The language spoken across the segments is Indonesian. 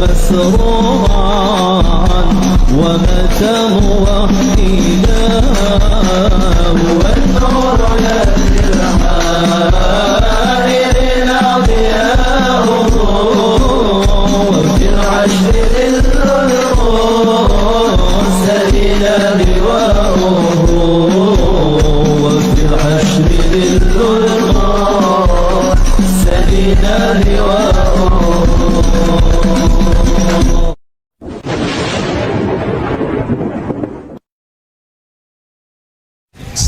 مسرورا ومات موحدا والنور يهدي الحائرين ضياؤه وفي العشر المرسلين لواؤه وفي العشر المرسلين لواؤه.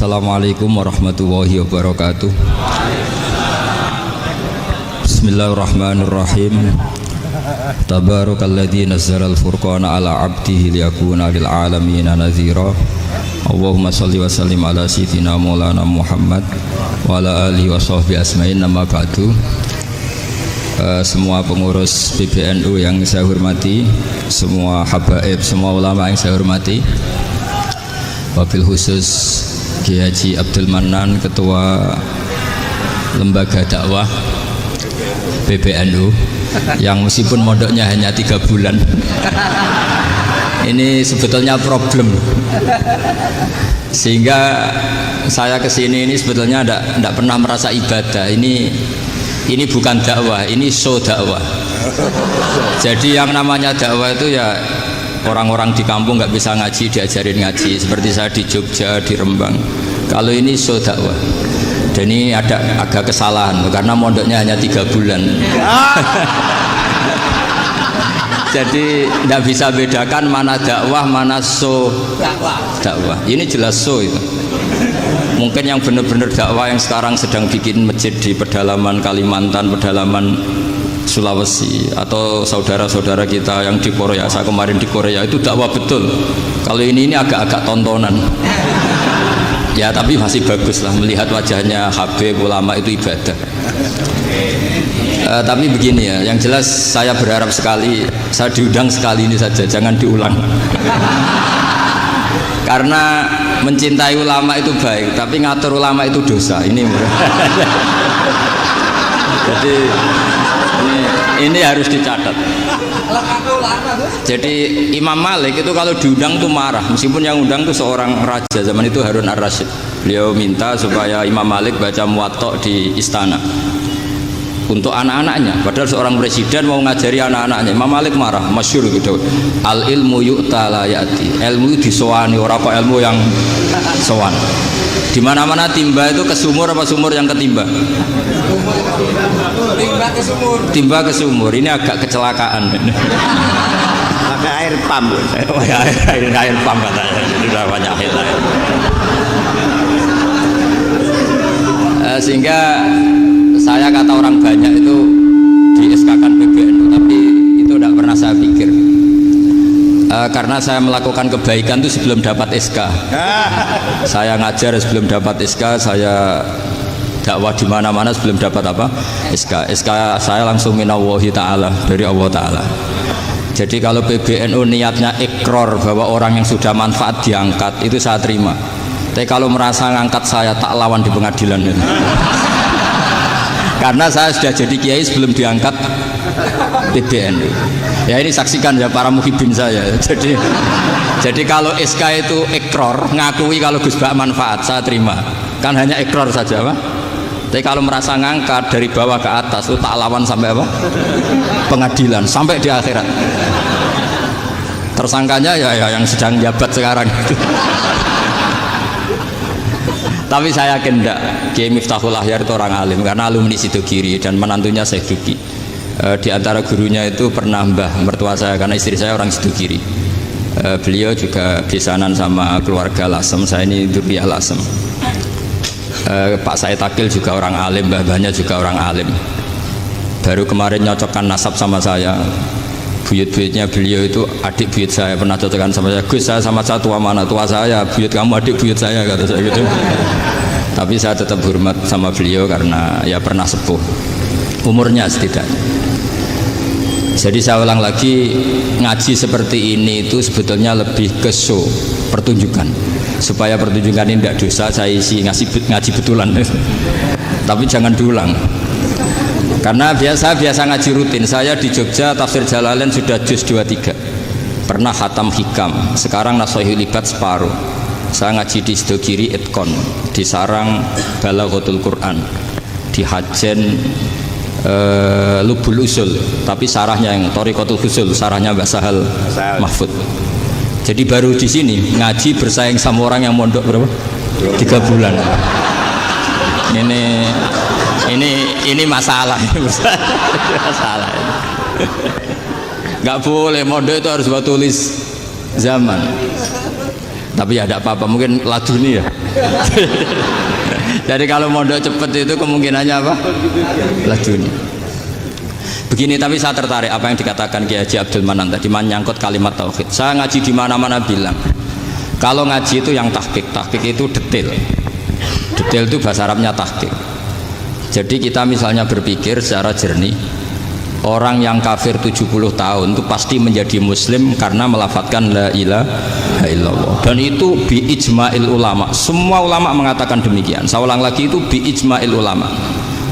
Assalamualaikum warahmatullahi wabarakatuh. Bismillahirrahmanirrahim. Tabarakalladzi nazzalal furqana ala 'abdihi liyakuna lil 'alamina nadhira. Allahumma shalli wa sallim ala sayyidina Maulana Muhammad wa ala alihi wa sahbihi asma'in. Nama ba'du. Semua pengurus PBNU yang saya hormati, semua habaib, semua ulama yang saya hormati, wabil khusus Kiai Haji Abdul Manan, Ketua Lembaga Dakwah PBNU, yang meskipun mondoknya hanya 3 bulan, ini sebetulnya problem, sehingga saya kesini ini sebetulnya tidak pernah merasa ibadah. Ini bukan dakwah, ini show dakwah. Jadi yang namanya dakwah itu ya orang-orang di kampung nggak bisa ngaji, diajarin ngaji. Seperti saya di Jogja, di Rembang. Kalau ini show dakwah. Dan ini ada agak kesalahan karena mondoknya hanya 3 bulan. Jadi tidak bisa bedakan mana dakwah, mana show dakwah. Ini jelas show itu. Mungkin yang benar-benar dakwah yang sekarang sedang bikin masjid di pedalaman Kalimantan, pedalaman Sulawesi, atau saudara-saudara kita yang di Korea. Saya kemarin di Korea, itu dakwah betul. Kalau ini agak-agak tontonan. Ya tapi masih bagus lah, melihat wajahnya habib ulama itu ibadah. Tapi begini ya, yang jelas saya berharap sekali, saya diundang sekali ini saja, jangan diulang. Karena mencintai ulama itu baik, tapi ngatur ulama itu dosa. Ini jadi ini harus dicatat. Jadi Imam Malik itu kalau diundang tuh marah, meskipun yang undang tuh seorang raja zaman itu, Harun ar-Rasyid. Beliau minta supaya Imam Malik baca Muwatta di istana untuk anak-anaknya, padahal seorang presiden mau ngajari anak-anaknya. Imam Malik marah, masyhur gitu. Al ilmu yu'ta la ya'ti. Ilmu disowani, ora kok ilmu yang sowan. Di mana-mana timba itu ke sumur apa sumur yang ketimba? Timba ke sumur. Ini agak kecelakaan. Pakai air pump. air pump katanya. Jadi udah banyak hal. Sehingga saya kata orang banyak itu di SK-kan PBNU, tapi itu tidak pernah saya pikir. Karena saya melakukan kebaikan itu sebelum dapat SK. Saya ngajar sebelum dapat SK, saya dakwah di mana-mana sebelum dapat apa? SK. SK saya langsung minallahi ta'ala, dari Allah Ta'ala. Jadi kalau PBNU niatnya ikrar bahwa orang yang sudah manfaat diangkat, itu saya terima. Tapi kalau merasa ngangkat saya, tak lawan di pengadilan itu. Karena saya sudah jadi kiai sebelum diangkat PBNU. Ya ini saksikan ya para muhibin saya. Jadi kalau SK itu ikrar, ngakui kalau Gus Bak manfaat, saya terima. Kan hanya ikrar saja, Pak. Tapi kalau merasa ngangkat dari bawah ke atas, itu tak lawan sampai apa? Pengadilan, sampai di akhirat. Tersangkanya ya yang sedang jabat sekarang. Tapi saya yakin enggak, Kiai Miftahul Ahyar itu orang alim, karena alumni Sidogiri dan menantunya Syekh Duki. Di antara gurunya itu pernah mbah mertua saya, karena istri saya orang Sidogiri. Beliau juga besanan sama keluarga Lasem, saya ini Durriyah Lasem. Pak Said Akil juga orang alim, mbah-mbahnya juga orang alim. Baru kemarin nyocokkan nasab sama saya, buyut-buyutnya beliau itu adik buyut saya, pernah cocokan sama saya, Gus saya sama tua mana, tua saya, buyut kamu adik buyut saya, kata saya gitu. Tapi saya tetap hormat sama beliau karena ya pernah sepuh umurnya setidaknya. Jadi saya ulang lagi, ngaji seperti ini itu sebetulnya lebih ke show, pertunjukan, supaya pertunjukan ini tidak dosa. Saya isi ngaji betulan tapi jangan diulang. Karena biasa ngaji rutin. Saya di Jogja tafsir Jalalain sudah juz 23. Pernah khatam hikam. Sekarang Nashihul Ibad separuh. Saya ngaji di Sidogiri Itkon, di Sarang Balaghatul Quran, di Hajen Lubul Usul, tapi sarahnya yang Thariqatul Usul, sarahnya Mbak Sahal Mahfud. Jadi baru di sini ngaji bersaing sama orang yang mondok berapa? 3 bulan. Ini masalah, masalah. Nggak boleh mondok itu harus buat tulis zaman. Tapi ya tidak apa-apa, mungkin laduni ya. Jadi kalau mondok cepet itu kemungkinannya apa? Laduni. Begini, tapi saya tertarik apa yang dikatakan Kiai Haji Abdul Manan tadi menyangkut kalimat tauhid. Saya ngaji di mana-mana bilang, kalau ngaji itu yang tahqiq itu detail. Detail itu bahasa Arabnya tahqiq. Jadi kita misalnya berpikir secara jernih, orang yang kafir 70 tahun itu pasti menjadi muslim karena melafadzkan la ilaha illallah. Dan itu bi ijma'il ulama. Semua ulama mengatakan demikian. Saya ulang lagi, itu bi ijma'il ulama.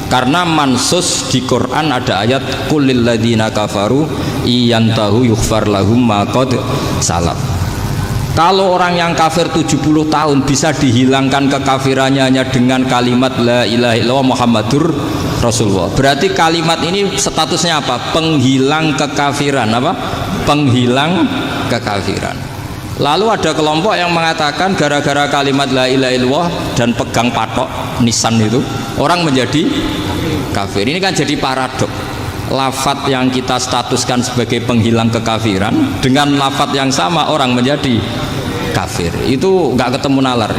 Karena mansus di Quran ada ayat qulil ladzina kafaru iyantahu yughfar lahum ma qad salaf. Kalau orang yang kafir 70 tahun bisa dihilangkan kekafirannya hanya dengan kalimat la ilaha illallah Muhammadur Rasulullah. Berarti kalimat ini statusnya apa? Penghilang kekafiran, apa? Penghilang kekafiran. Lalu ada kelompok yang mengatakan gara-gara kalimat la ilaha illallah dan pegang patok nisan itu orang menjadi kafir. Ini kan jadi paradok. Lafat yang kita statuskan sebagai penghilang kekafiran dengan lafat yang sama orang menjadi kafir. Itu nggak ketemu nalar.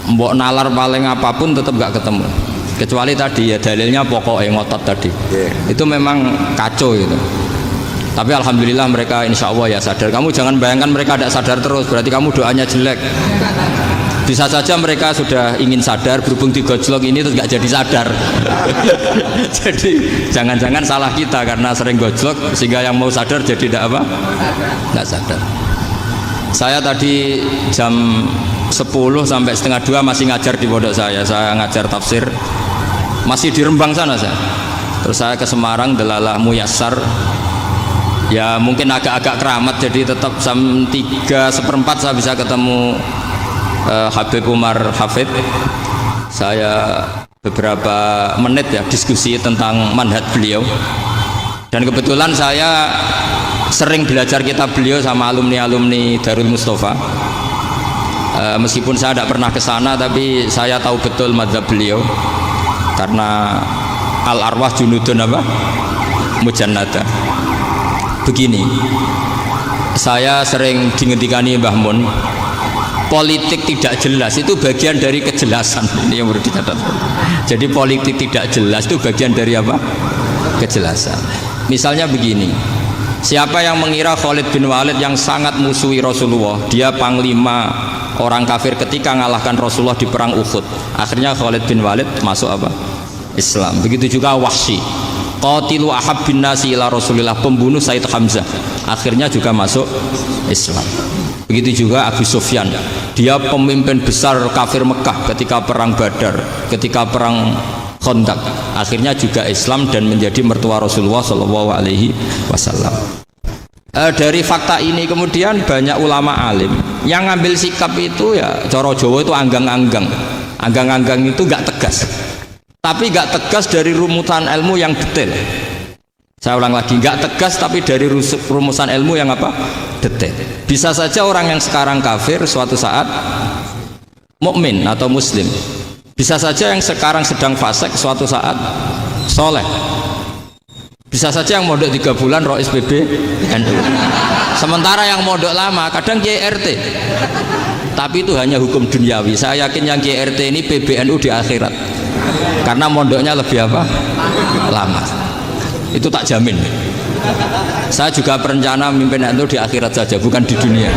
Mbok nalar paling apapun tetap nggak ketemu. Kecuali tadi ya dalilnya pokoknya ngotot tadi. Itu memang kacau itu. Tapi alhamdulillah mereka insya Allah ya sadar. Kamu jangan bayangkan mereka tidak sadar terus, berarti kamu doanya jelek. Bisa saja mereka sudah ingin sadar, berhubung digojlok ini terus nggak jadi sadar. Jadi jangan-jangan salah kita karena sering gojlok sehingga yang mau sadar jadi tidak apa? Nggak sadar. Saya tadi jam 10 sampai setengah 2 masih ngajar di pondok saya. Saya ngajar tafsir masih di Rembang sana saya. Terus saya ke Semarang, Delalah Muyassar. Ya mungkin agak-agak keramat, jadi tetap jam 3:4 saya bisa ketemu Habib Umar Hafid. Saya beberapa menit ya diskusi tentang manhaj beliau, dan kebetulan saya sering belajar kitab beliau sama alumni Darul Mustafa. Meskipun saya tidak pernah ke sana, tapi saya tahu betul mazhab beliau karena al arwah junudun apa mujannada. Begini, saya sering dingetikani Mbah Mun, politik tidak jelas itu bagian dari kejelasan. Ini yang perlu dicatat. Jadi politik tidak jelas itu bagian dari apa? Kejelasan. Misalnya begini, siapa yang mengira Khalid bin Walid yang sangat musuhi Rasulullah, dia panglima orang kafir ketika ngalahkan Rasulullah di perang Uhud, akhirnya Khalid bin Walid masuk apa? Islam. Begitu juga Wahsy, qatilu ahabbin nasi ila Rasulillah, pembunuh Said Hamzah, akhirnya juga masuk Islam. Begitu juga Abu Sufyan, dia pemimpin besar kafir Mekah ketika perang Badar, ketika perang Khandaq, akhirnya juga Islam dan menjadi mertua Rasulullah SAW. Dari fakta ini kemudian banyak ulama alim yang ngambil sikap itu ya coro Jawa itu anggang-anggang. Anggang-anggang itu gak tegas, tapi gak tegas dari rumusan ilmu yang detail. Saya ulang lagi, gak tegas tapi dari rumusan ilmu yang apa? Detail. Bisa saja orang yang sekarang kafir suatu saat mukmin atau muslim. Bisa saja yang sekarang sedang fasik suatu saat soleh. Bisa saja yang mondok 3 bulan Rois PB NU. Sementara yang mondok lama kadang Kiai RT. Tapi itu hanya hukum duniawi. Saya yakin yang Kiai RT ini PBNU di akhirat. Karena mondoknya lebih apa? Lama. Itu tak jamin. Saya juga berencana memimpin NU di akhirat saja, bukan di dunia.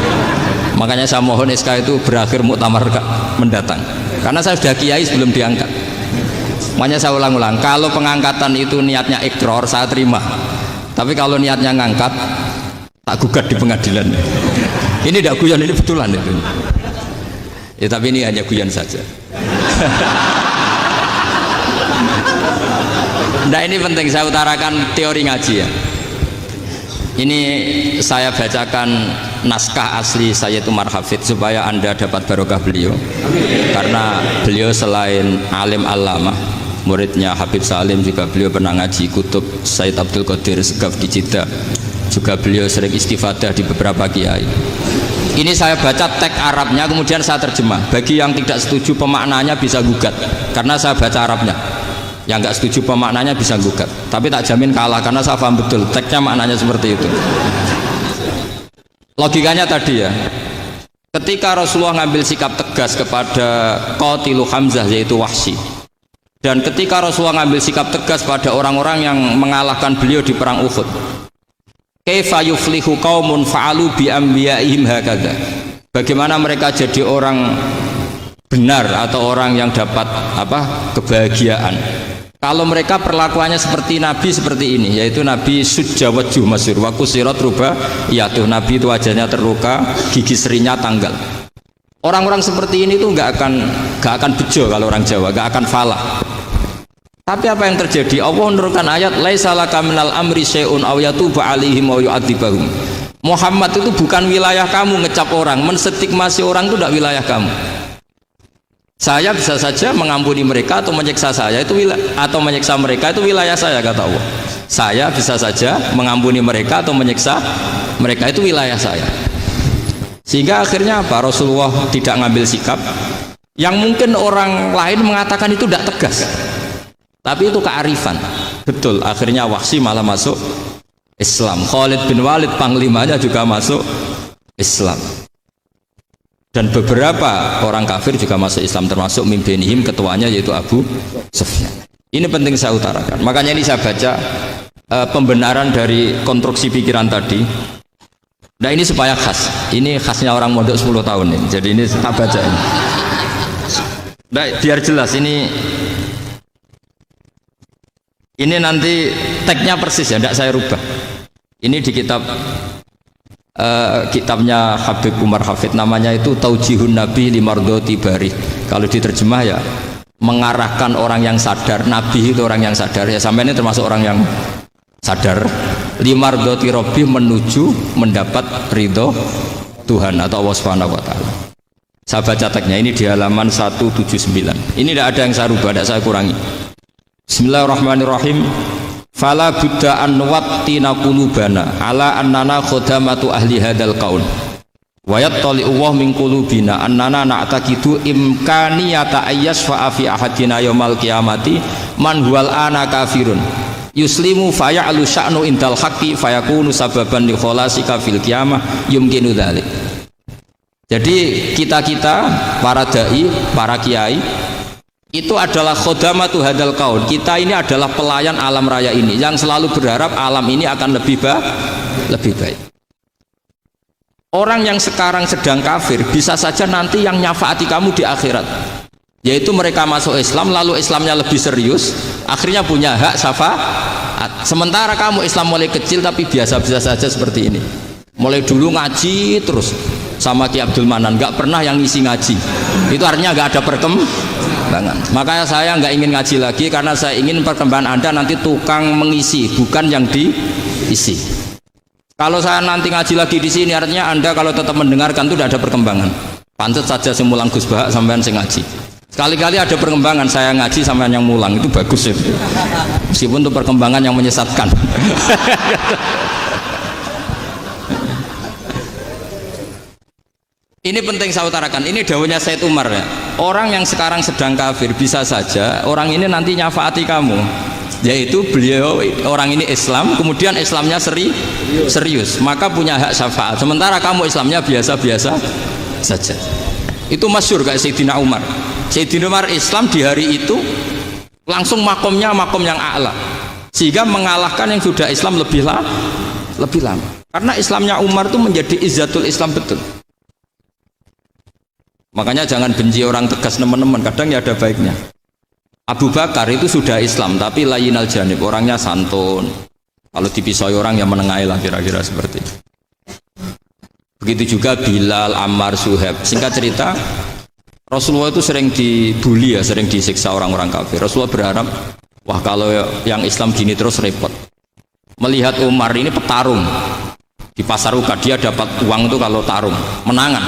Makanya saya mohon SK itu berakhir muktamar mendatang. Karena saya sudah kiai sebelum diangkat. Makanya saya ulang-ulang, kalau pengangkatan itu niatnya ikrar, saya terima. Tapi kalau niatnya ngangkat, tak gugat di pengadilan. Ini tidak guyon, ini betulan itu. Ya, tapi ini hanya guyon saja. Nah, ini penting saya utarakan teori ngaji ya. Ini saya bacakan naskah asli Sayyid Umar Hafid supaya Anda dapat barokah beliau. Karena beliau selain alim allamah, muridnya Habib Salim, juga beliau pernah ngaji kutub Sayyid Abdul Qadir Segaf di Jeddah. Juga beliau sering istifadah di beberapa kiai. Ini saya baca teks Arabnya, kemudian saya terjemah. Bagi yang tidak setuju pemaknanya bisa gugat, karena saya baca Arabnya. Yang nggak setuju pemaknanya bisa gugat, tapi tak jamin kalah karena saya paham betul teksnya maknanya seperti itu. Logikanya tadi ya, ketika Rasulullah ngambil sikap tegas kepada Qatilu Hamzah yaitu Wahsy, dan ketika Rasulullah ngambil sikap tegas pada orang-orang yang mengalahkan beliau di perang Uhud, kaifa yuflihu qaumun fa'alu bi anbiya'ihim hakadha, bagaimana mereka jadi orang benar atau orang yang dapat kebahagiaan kalau mereka perlakuannya seperti Nabi seperti ini, yaitu Nabi sujawaju masyhur wa kusirat ruba, yaitu Nabi itu wajahnya terluka, gigi serinya tanggal. Orang-orang seperti ini tuh nggak akan bejo kalau orang Jawa, nggak akan falah. Tapi apa yang terjadi? Allah menurunkan ayat laisa laka minal amri syai'un aw yatuba 'alaihim aw yu'adzibahum. Muhammad itu bukan wilayah kamu ngecap orang, menstigmasi orang itu tidak wilayah kamu. Saya bisa saja mengampuni mereka atau menyiksa saya itu atau menyiksa mereka itu wilayah saya, kata Allah. Saya bisa saja mengampuni mereka atau menyiksa mereka itu wilayah saya. Sehingga akhirnya apa? Rasulullah tidak ngambil sikap yang mungkin orang lain mengatakan itu tidak tegas. Tapi itu kearifan. Betul, akhirnya Wahsy malah masuk Islam. Khalid bin Walid panglimanya juga masuk Islam. Dan beberapa orang kafir juga masuk Islam, termasuk mimpinihim, ketuanya yaitu Abu Sufyan. Ini penting saya utarakan. Makanya ini saya baca pembenaran dari konstruksi pikiran tadi. Nah, ini supaya khas. Ini khasnya orang mondok 10 tahun ini. Jadi ini tak baca ini. Nah, biar jelas ini nanti teksnya persis ya, tidak saya rubah. Ini di kitabnya Habib Umar Hafid, namanya itu Taujihun Nabi Limardoti Bari. Kalau diterjemah ya mengarahkan orang yang sadar. Nabi itu orang yang sadar ya, sampai ini termasuk orang yang sadar. Limardoti Robbi, menuju mendapat ridho Tuhan atau Allah Subhanahu wa Ta'ala. Saya baca teksnya ini di halaman 179. Ini tidak ada yang saya rubah, tidak saya kurangi. Bismillahirrahmanirrahim. Fala budda an wattina qulubana ala annana khadamatu ahli hadzal qaul wa yattali'u wa min qulubina annana na'taqidu imkaniyata ayyasfa fi ahadina yaumal qiyamati man huwal ana kafirun yuslimu faya'lu sya'nu indal haqqi fayakunu sababan li khalasika fil qiyamah yumkinu dzalik. Jadi kita para dai, para kiai itu adalah khodamatu hadal kaun. Kita ini adalah pelayan alam raya ini yang selalu berharap alam ini akan lebih baik. Orang yang sekarang sedang kafir bisa saja nanti yang nyafaati kamu di akhirat, yaitu mereka masuk Islam lalu Islamnya lebih serius, akhirnya punya hak syafaat. Sementara kamu Islam mulai kecil tapi biasa-biasa saja seperti ini, mulai dulu ngaji terus sama Ki Abdul Manan, nggak pernah yang ngisi ngaji. Itu artinya nggak ada perkembangan. Makanya saya nggak ingin ngaji lagi karena saya ingin perkembangan Anda nanti tukang mengisi, bukan yang diisi. Kalau saya nanti ngaji lagi di sini, artinya Anda kalau tetap mendengarkan itu tidak ada perkembangan. Pantas saja saya mulang Gus Bahak sampean sing ngaji. Sekali-kali ada perkembangan, saya ngaji sampean yang mulang, itu bagus itu. Meskipun itu perkembangan yang menyesatkan. Ini penting saya utarakan. Ini dawuhnya Said Umar ya. Orang yang sekarang sedang kafir bisa saja orang ini nanti nyafaati kamu. Yaitu beliau orang ini Islam, kemudian Islamnya serius, maka punya hak syafaat. Sementara kamu Islamnya biasa-biasa saja. Itu masyhur kayak Sayyidina Umar. Sayyidina Umar Islam di hari itu langsung makomnya makom yang a'la. sehingga mengalahkan yang sudah Islam lebih lama. Karena Islamnya Umar itu menjadi izzatul Islam betul. Makanya jangan benci orang tegas teman-teman, kadang ya ada baiknya. Abu Bakar itu sudah Islam tapi layinal janib, orangnya santun. Kalau dipisoi orang yang menengahi lah, kira-kira seperti itu. Begitu juga Bilal, Ammar, Suhaib. Singkat cerita, Rasulullah itu sering dibully ya, sering disiksa orang-orang kafir. Rasulullah berharap, wah kalau yang Islam gini terus repot. Melihat Umar ini petarung di pasar Uka, dia dapat uang itu kalau tarung, menangan.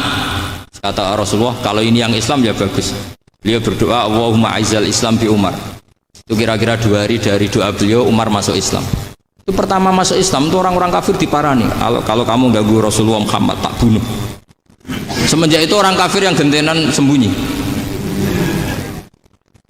Kata Rasulullah, kalau ini yang Islam ya bagus. Beliau berdoa, Allahumma aizal Islam bi Umar. Itu kira-kira 2 hari dari doa beliau, Umar masuk Islam. Itu pertama masuk Islam itu orang-orang kafir diparani. Kalau kamu ganggu Rasulullah Muhammad tak bunuh. Semenjak itu orang kafir yang gentenan sembunyi.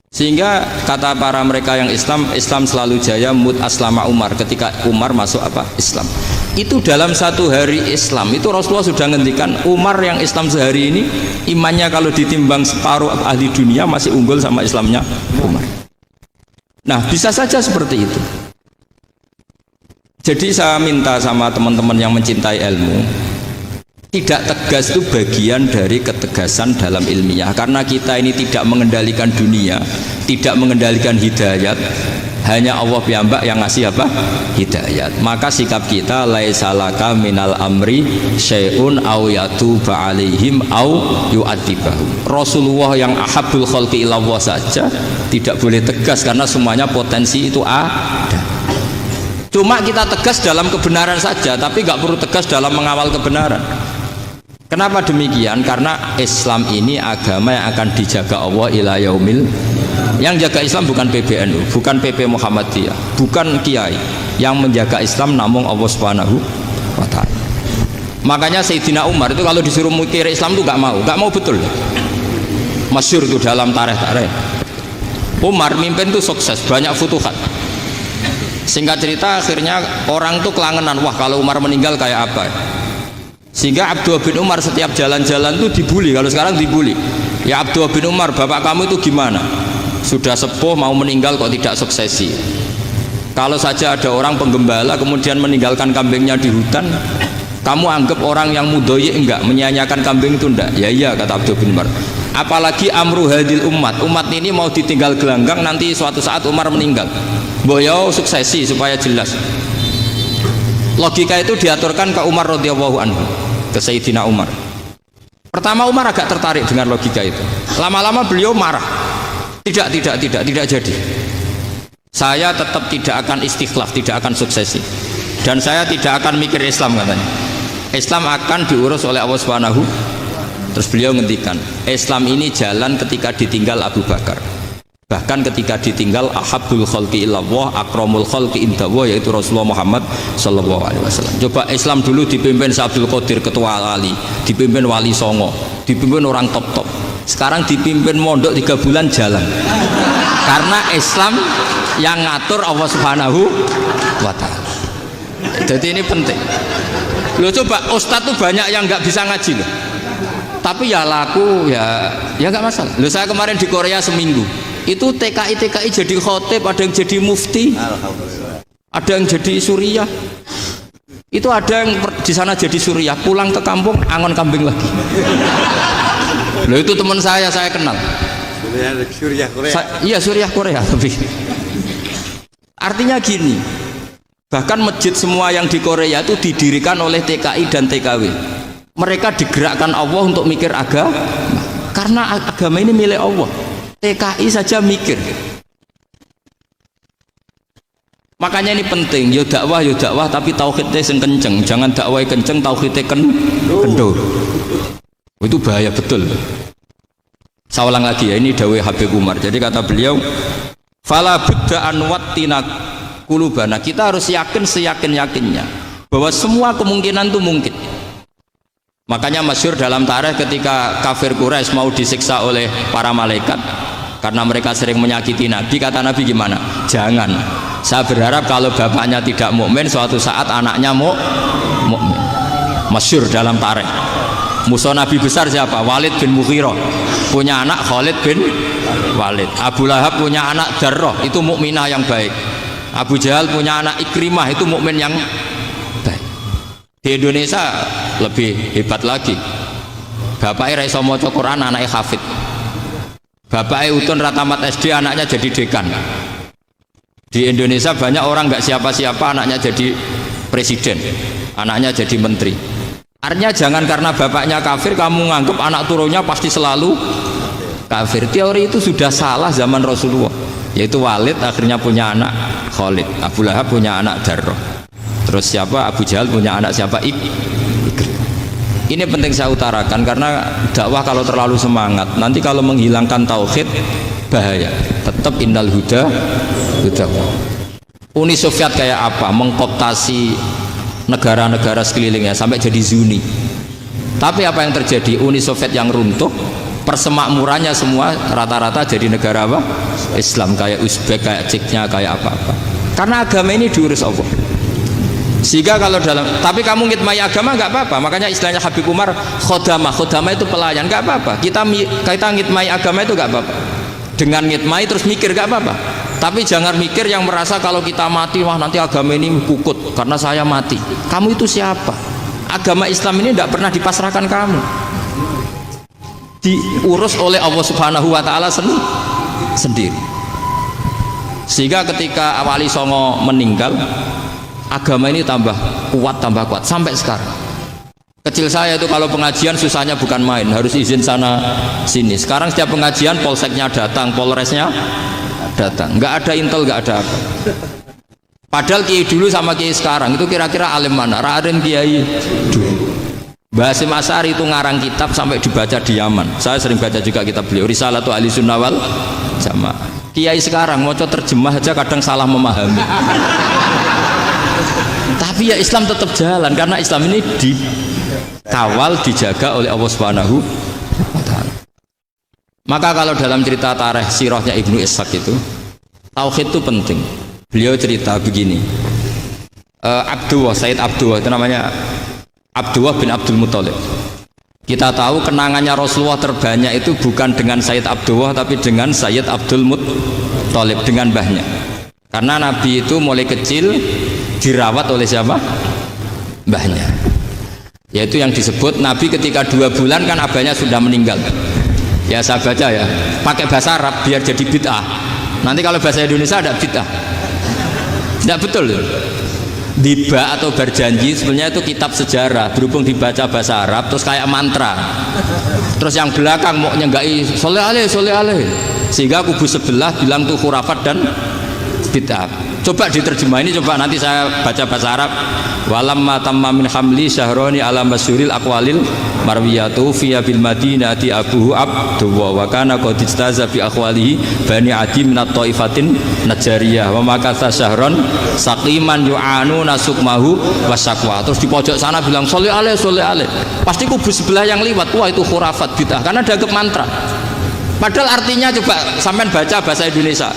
Sehingga kata para mereka yang Islam selalu jaya mut aslama Umar, ketika Umar masuk Islam. Itu dalam 1 hari Islam itu Rasulullah sudah ngendikan Umar yang Islam sehari ini imannya kalau ditimbang separuh ahli dunia masih unggul sama Islamnya Umar. Nah bisa saja seperti itu. Jadi saya minta sama teman-teman yang mencintai ilmu, tidak tegas itu bagian dari ketegasan dalam ilmiah. Karena kita ini tidak mengendalikan dunia, tidak mengendalikan hidayat, hanya Allah piyambak yang ngasih hidayat. Maka sikap kita laisa laka minal amri syai'un aw yatuba alaihim aw yu'adzibahum. Rasulullah yang ahabbul khalqi ilallah saja tidak boleh tegas karena semuanya potensi itu ada. Cuma kita tegas dalam kebenaran saja, tapi nggak perlu tegas dalam mengawal kebenaran. Kenapa demikian? Karena Islam ini agama yang akan dijaga Allah ila yaumil. Yang jaga Islam bukan PBNU, bukan PP Muhammadiyah, bukan kiai. Yang menjaga Islam namun Allah Subhanahu wa ta'ala. Makanya Sayyidina Umar itu kalau disuruh mikir Islam itu nggak mau betul. Masyhur itu dalam tarikh. Umar mimpin itu sukses, banyak futuhat. Singkat cerita akhirnya orang tuh kelangenan, wah kalau Umar meninggal kayak apa. Sehingga Abdullah bin Umar setiap jalan-jalan tuh dibully. Kalau sekarang dibully, ya Abdullah bin Umar, bapak kamu itu gimana? Sudah sepuh mau meninggal kok tidak suksesi. Kalau saja ada orang penggembala kemudian meninggalkan kambingnya di hutan, kamu anggap orang yang mudoyi enggak, menyia-nyiakan kambing itu enggak? Ya iya, kata Abdullah bin Umar. Apalagi amru hadil umat ini mau ditinggal gelanggang, nanti suatu saat Umar meninggal. Boyo suksesi supaya jelas. Logika itu diaturkan ke Umar radhiyallahu anhu, ke Sayyidina Umar. Pertama Umar agak tertarik dengan logika itu. Lama-lama beliau marah. Tidak jadi. Saya tetap tidak akan istikhlaf, tidak akan suksesi. Dan saya tidak akan mikir Islam katanya. Islam akan diurus oleh Allah Subhanahu. Terus beliau ngendikan, Islam ini jalan ketika ditinggal Abu Bakar. Bahkan ketika ditinggal ahabbul khalqi ilallah akramul khalqi indallah, yaitu Rasulullah Muhammad sallallahu alaihi wasallam. Coba Islam dulu dipimpin Abdul Qadir ketua wali, dipimpin Wali Songo, dipimpin orang top-top. Sekarang dipimpin mondok 3 bulan jalan. Karena Islam yang ngatur Allah Subhanahu wa ta'ala. Jadi ini penting. Loh coba ustadz tuh banyak yang nggak bisa ngaji loh. Tapi ya laku ya nggak masalah. Loh saya kemarin di Korea seminggu. Itu TKI jadi khotib, ada yang jadi mufti, ada yang jadi suriah. Itu ada yang di sana jadi suriah, pulang ke kampung angon kambing lagi. Loh itu teman saya kenal. Suriah Korea. Iya suriah Korea tapi. Artinya gini, bahkan masjid semua yang di Korea itu didirikan oleh TKI dan TKW. Mereka digerakkan Allah untuk mikir agama, karena agama ini milik Allah. TKI saja mikir. Makanya ini penting, yo dakwah tapi tauhidnya sing kenceng, jangan dakwah kenceng tauhidnya kendor. Itu bahaya betul. Saya ulang lagi ya, ini dawuh Habib Umar. Jadi kata beliau, fala budda an wattina qulubana. Kita harus yakin seyakin-yakinnya bahwa semua kemungkinan itu mungkin. Makanya masyhur dalam tarikh ketika kafir Quraisy mau disiksa oleh para malaikat karena mereka sering menyakiti Nabi, kata Nabi gimana? Jangan. Saya berharap kalau bapaknya tidak mukmin, suatu saat anaknya mukmin. Masyhur dalam tarikh. Musuh Nabi besar siapa? Walid bin Mughirah. Punya anak Khalid bin Walid. Abu Lahab punya anak Darrah, itu mukminah yang baik. Abu Jahal punya anak Ikrimah, itu mukmin yang baik. Di Indonesia lebih hebat lagi. Bapaknya ra iso maca Quran, anaknya hafid. Bapaknya utun ratamat SD, anaknya jadi dekan. Di Indonesia banyak orang nggak siapa-siapa, anaknya jadi presiden, anaknya jadi menteri. Artinya jangan karena bapaknya kafir kamu nganggap anak turunnya pasti selalu kafir. Teori itu sudah salah zaman Rasulullah. Yaitu Walid akhirnya punya anak Khalid, Abu Lahab punya anak Darrah, terus siapa, Abu Jahal punya anak siapa, Ini penting saya utarakan karena dakwah kalau terlalu semangat nanti kalau menghilangkan tauhid bahaya. Tetap innal huda huda. Uni Soviet kayak apa, mengkooptasi negara-negara sekelilingnya sampai jadi Zuni. Tapi apa yang terjadi, Uni Soviet yang runtuh, persemakmurannya semua rata-rata jadi negara apa? Islam, kayak Uzbek, kayak Ceknya, kayak apa-apa. Karena agama ini diurus Allah. Sehingga kalau dalam, tapi kamu ngitmai agama nggak apa-apa. Makanya istilahnya Habib Umar, khodamah itu pelayan, nggak apa-apa. Kita ngitmai agama itu nggak apa-apa. Dengan ngitmai terus mikir nggak apa-apa. Tapi jangan mikir yang merasa kalau kita mati, wah nanti agama ini kukut karena saya mati. Kamu itu siapa? Agama Islam ini tidak pernah dipasrahkan kamu. Diurus oleh Allah Subhanahu wa Ta'ala sendiri. Sehingga ketika Wali Songo meninggal, agama ini tambah kuat sampai sekarang. Kecil saya itu kalau pengajian susahnya bukan main, harus izin sana sini. Sekarang setiap pengajian polseknya datang, polresnya datang, nggak ada intel, nggak ada apa. Padahal kiai dulu sama kiai sekarang itu kira-kira alim mana? Raden kiai dulu. Mbah Hasyim Asy'ari itu ngarang kitab sampai dibaca di Yaman. Saya sering baca juga kitab beliau, Risalatu Ahli Sunnah wal Jamaah. Kiai sekarang mau terjemah aja kadang salah memahami. Tapi ya Islam tetap jalan karena Islam ini dikawal, dijaga oleh Allah Subhanahu wa Ta'ala. Maka kalau dalam cerita tarikh sirahnya Ibnu Ishaq itu, tauhid itu penting. Beliau cerita begini, Sayyid Abdullah itu namanya Abdullah bin Abdul Muthalib. Kita tahu kenangannya Rasulullah terbanyak itu bukan dengan Sayyid Abdullah tapi dengan Sayyid Abdul Muthalib, dengan mbahnya. Karena Nabi itu mulai kecil dirawat oleh siapa? Mbahnya. Yaitu yang disebut Nabi ketika 2 bulan kan abahnya sudah meninggal. Ya saya baca ya, pakai bahasa Arab biar jadi bid'ah. Nanti kalau bahasa Indonesia ada bid'ah. Tidak betul. Diba atau berjanji sebenarnya itu kitab sejarah, berhubung dibaca bahasa Arab terus kayak mantra. Terus yang belakang mau nyenggai soleh aleh, sehingga kubu sebelah bilang tuh khurafat dan bid'ah. Coba diterjemah ini, coba nanti saya baca bahasa Arab. Walamma tamma min hamli syahroni ala masyuril aqwalil marwiyatu fiya bil madinati abuhu Abdullah wa kana qad istaza bi aqwalihi bani adi min at-taifatin najariyah wa makatha syahron saqiman yu'anu nasukmahu wasaqwa. Terus di pojok sana bilang sholli alaihi. Pasti kubu sebelah yang liwat, wah itu khurafat bid'ah karena dianggap mantra. Padahal artinya coba sampean baca bahasa Indonesia.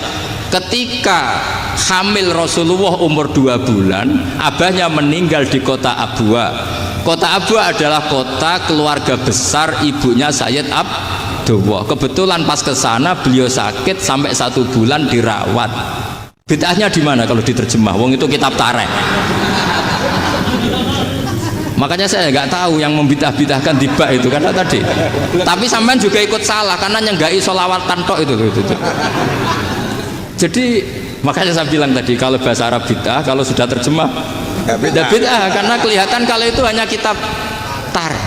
Ketika hamil Rasulullah umur 2 bulan, abahnya meninggal di kota Abwa. Kota Abwa adalah kota keluarga besar ibunya Sayyid Abdullah. Kebetulan pas ke sana beliau sakit sampai 1 bulan dirawat. Bid'ahnya di mana kalau diterjemah? Wong itu kitab tarikh. Makanya saya nggak tahu yang membidah-bidahkan tiba itu karena tadi. Tapi sampean juga ikut salah karena nyenggai sholawatan tok itu. Jadi makanya saya bilang tadi kalau bahasa Arab bid'ah, kalau sudah terjemah bid'ah karena kelihatan kalau itu hanya kitab tarikh.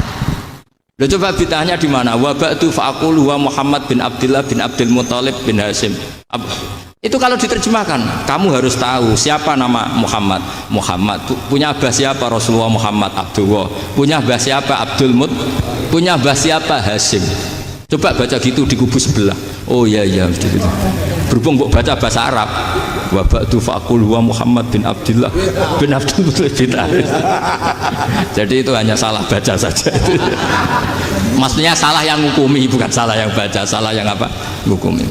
Loh, coba bid'ahnya di mana? Wa ba'du fa'aqulu wa Muhammad bin Abdullah bin Abdul Muthalib bin Hasyim. Itu kalau diterjemahkan, kamu harus tahu siapa nama Muhammad. Muhammad punya abah siapa? Rasulullah Muhammad Abdullah. Punya abah siapa? Abdul Mut. Punya abah siapa? Hasyim. Coba baca gitu di kubu sebelah. Oh iya gitu. Berhubung kok baca bahasa Arab. Wa ba'du fa'aqulu wa Muhammad bin Abdullah bin Abdul Muthalib bin Hasyim. Jadi itu hanya salah baca saja. Maksudnya salah yang ngukumi, bukan salah yang baca, salah yang apa? Ngukumi.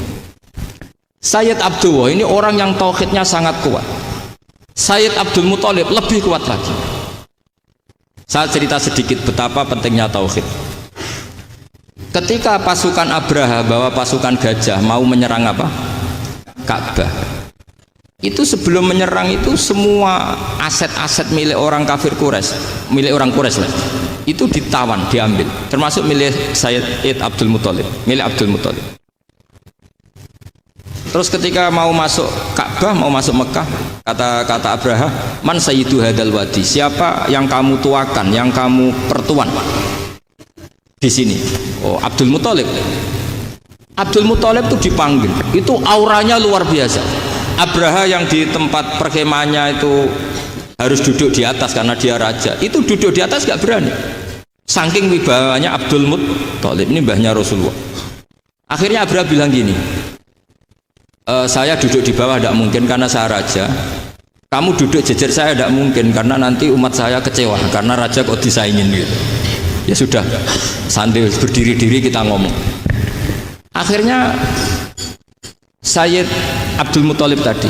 Sayyid Abdullah ini orang yang tauhidnya sangat kuat. Sayyid Abdul Muthalib lebih kuat lagi. Saya cerita sedikit betapa pentingnya tauhid. Ketika pasukan Abraha bawa pasukan gajah mau menyerang apa? Ka'bah. Itu sebelum menyerang itu semua aset-aset milik orang kafir Quraisy, milik orang Quraisy lah, itu ditawan, diambil, termasuk milik Sayyid Abdul Muthalib, milik Abdul Muthalib. Terus ketika mau masuk Ka'bah, mau masuk Mekah, kata Abraha, man sayyidu hadal wadi, siapa yang kamu tuakan, yang kamu pertuan di sini? Oh, Abdul Muthalib. Abdul Muthalib itu dipanggil, itu auranya luar biasa. Abraha yang di tempat perkemahannya itu harus duduk di atas karena dia raja, itu duduk di atas gak berani, saking wibawanya Abdul Muthalib, ini mbahnya Rasulullah. Akhirnya Abraha bilang gini, saya duduk di bawah tidak mungkin karena saya raja, kamu duduk jejer saya tidak mungkin karena nanti umat saya kecewa karena raja kok disaingin gitu. Ya sudah, santai berdiri-diri kita ngomong. Akhirnya Sayyid Abdul Muthalib tadi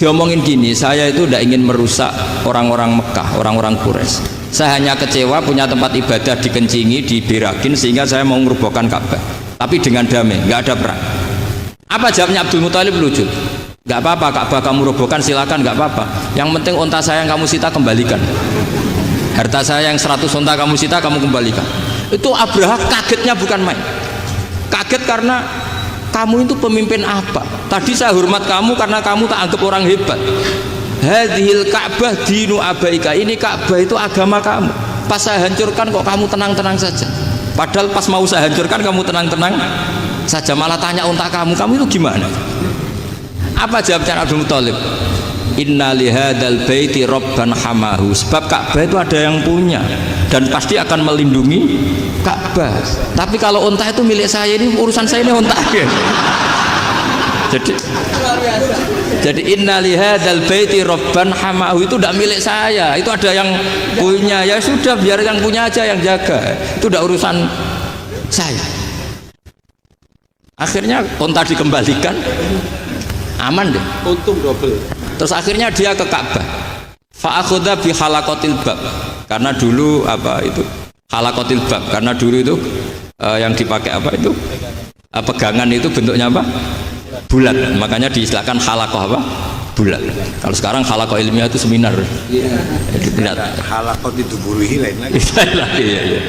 diomongin gini, saya itu tidak ingin merusak orang-orang Mekah, orang-orang Quraisy. Saya hanya kecewa punya tempat ibadah dikencingi, diberakin, sehingga saya mau merubuhkan Ka'bah, tapi dengan damai, nggak ada perang. Apa jawabnya Abdul Muthalib? Lucu. Nggak apa-apa, Ka'bah kamu robohkan silakan, nggak apa-apa. Yang penting unta saya yang kamu sita kembalikan. Harta saya yang 100 unta kamu sita kamu kembalikan. Itu Abraha kagetnya bukan main. Kaget karena kamu itu pemimpin apa? Tadi saya hormat kamu karena kamu tak anggap orang hebat. Hadhil Ka'bah dinu abaika, ini Ka'bah itu agama kamu. Pas saya hancurkan kok kamu tenang-tenang saja. Padahal pas mau saya hancurkan kamu tenang-tenang saja, malah tanya unta kamu itu gimana? Apa jawabnya Abdul Muthalib? Inna lihadal baiti robban hamahu, sebab Ka'bah itu ada yang punya dan pasti akan melindungi Ka'bah. Tapi kalau unta itu milik saya, ini urusan saya, ini unta. Jadi inna lihadal baiti robban hamahu itu tidak milik saya, itu ada yang punya. Ya sudah, biar yang punya aja yang jaga, itu tidak urusan saya. Akhirnya unta dikembalikan, aman deh, Untung double. Terus akhirnya dia ke Ka'bah, fa'akhudha bi halaqatil bab, karena dulu apa itu halaqatil bab, karena dulu itu yang dipakai apa itu pegangan itu bentuknya apa, bulat, makanya diistilahkan halaqah apa, bulat. Kalau sekarang halaqah ilmiah itu seminar, jadi benar. Halakot itu buruhi lain lagi. Iya.